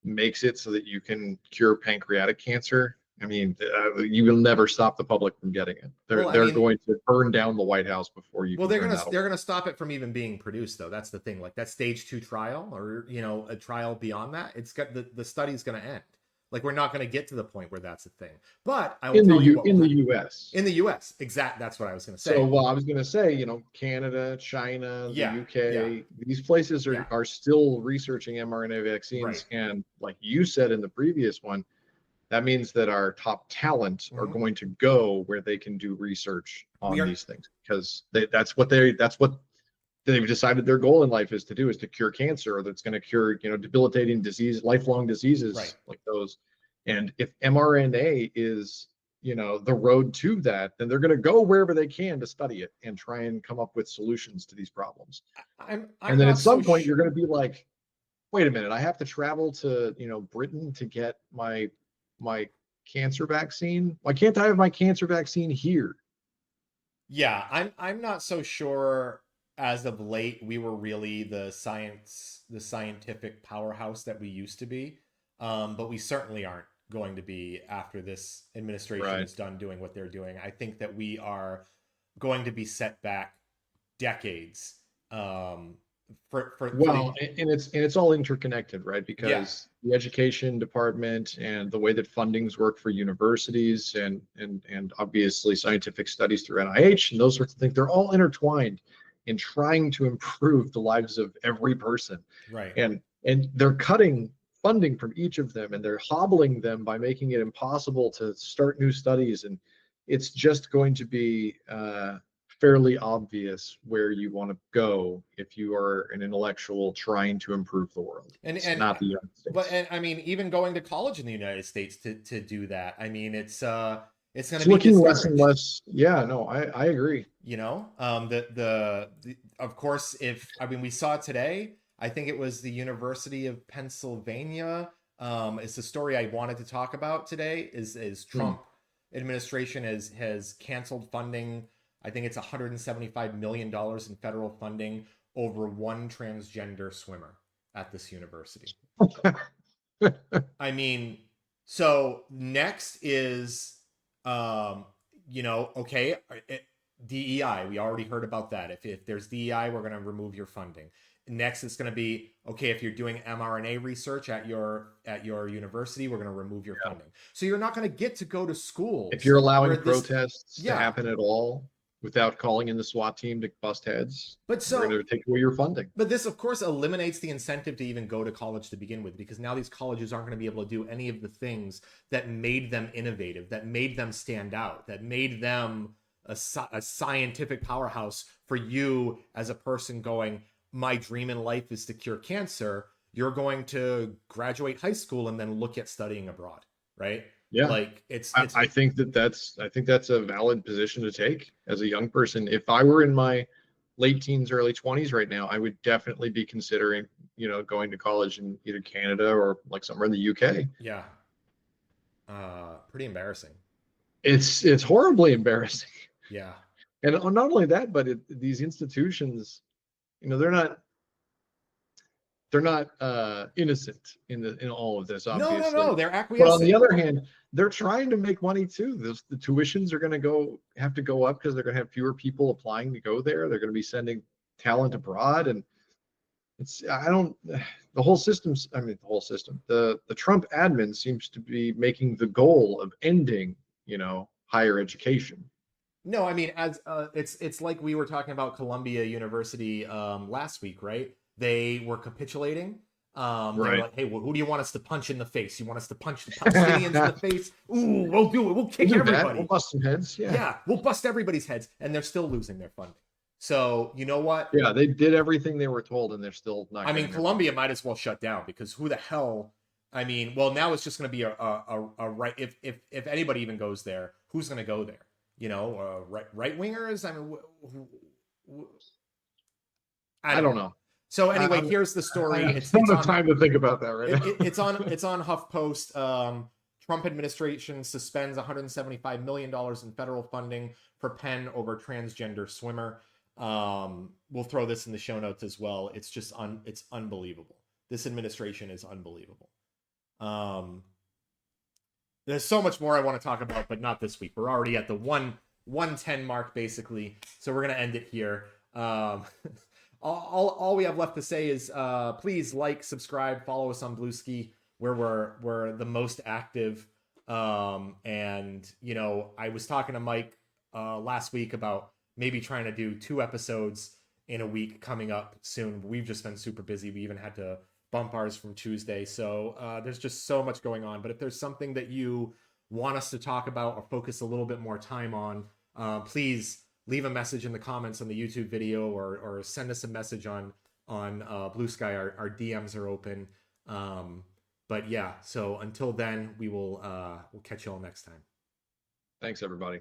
makes it so that you can cure pancreatic cancer, I mean, you will never stop the public from getting it. They're going to burn down the White House before you. Well, they're gonna stop it from even being produced, though. That's the thing. Like that stage 2 trial, or a trial beyond that, it's got the study's gonna end. Like we're not going to get to the point where that's a thing. But I will tell you in the U.S. In the U.S. Exactly. That's what I was going to say. So, I was going to say, Canada, China, the UK, these places are still researching mRNA vaccines. Right. And like you said in the previous one, that means that our top talent are going to go where they can do research on these things, because that's what they've decided their goal in life is to do, is to cure cancer, or that's going to cure, debilitating disease, lifelong diseases like those. And if mRNA is, the road to that, then they're going to go wherever they can to study it and try and come up with solutions to these problems. I'm and then at some point you're going to be like, wait a minute, I have to travel to, Britain to get my cancer vaccine. Why can't I have my cancer vaccine here? Yeah, I'm not so sure. As of late, we were really the scientific powerhouse that we used to be, but we certainly aren't going to be after this administration is done doing what they're doing. I think that we are going to be set back decades. And it's all interconnected, right? Because the education department and the way that fundings work for universities and obviously scientific studies through NIH and those sorts of things, they're all intertwined in trying to improve the lives of every person. Right. And they're cutting funding from each of them, and they're hobbling them by making it impossible to start new studies. And it's just going to be fairly obvious where you want to go if you are an intellectual trying to improve the world. And not the United States. But and even going to college in the United States to do that, it's going to be looking less and less. Yeah, no, I agree. Of course, we saw it today. I think it was the University of Pennsylvania. It's the story I wanted to talk about today. Is Trump administration has canceled funding. I think it's $175 million in federal funding over one transgender swimmer at this university. So next is, DEI. We already heard about that. If there's DEI, we're going to remove your funding. Next, it's going to be, okay, if you're doing mRNA research at your university, we're going to remove your funding. So you're not going to get to go to school. If you're allowing protests to happen at all without calling in the SWAT team to bust heads, we're going to take away your funding. But this, of course, eliminates the incentive to even go to college to begin with, because now these colleges aren't going to be able to do any of the things that made them innovative, that made them stand out, that made them a scientific powerhouse for you as a person going, my dream in life is to cure cancer. You're going to graduate high school and then look at studying abroad, right? Yeah. Like I think that's a valid position to take as a young person. If I were in my late teens, early 20s right now, I would definitely be considering, going to college in either Canada or like somewhere in the UK. Yeah. Pretty embarrassing. It's horribly embarrassing. Yeah. And not only that, but these institutions, they're not innocent in all of this, obviously. No, they're acquiescing. But on the other hand, they're trying to make money too. The tuitions are going to have to go up because they're going to have fewer people applying to go there. They're going to be sending talent abroad, and the Trump admin seems to be making the goal of ending, higher education. No, as it's like we were talking about Columbia University last week, right? They were capitulating. They were like, hey, who do you want us to punch in the face? You want us to punch the Palestinians in the face? Ooh, we'll do it. We'll kick everybody. We'll bust some heads. Yeah, we'll bust everybody's heads. And they're still losing their funding. So you know what? Yeah, they did everything they were told, and they're still not. Columbia might as well shut down, because who the hell? Now it's just going to be a right. If anybody even goes there, who's going to go there? Right wingers. I don't know. So anyway, here's the story. It's not time to think about that right now. It's on HuffPost. Trump administration suspends $175 million in federal funding for Penn over transgender swimmer. We'll throw this in the show notes as well. It's just it's unbelievable. This administration is unbelievable. There's so much more I want to talk about, but not this week. We're already at the 110 mark, basically. So we're going to end it here. All we have left to say is please like, subscribe, follow us on Bluesky, where we're the most active. And I was talking to Mike last week about maybe trying to do 2 episodes in a week coming up soon. We've just been super busy. We even had to bump ours from Tuesday. So there's just so much going on. But if there's something that you want us to talk about or focus a little bit more time on, please leave a message in the comments on the YouTube video, or send us a message on Blue Sky. Our DMs are open. But yeah, so until then, we'll catch you all next time. Thanks, everybody.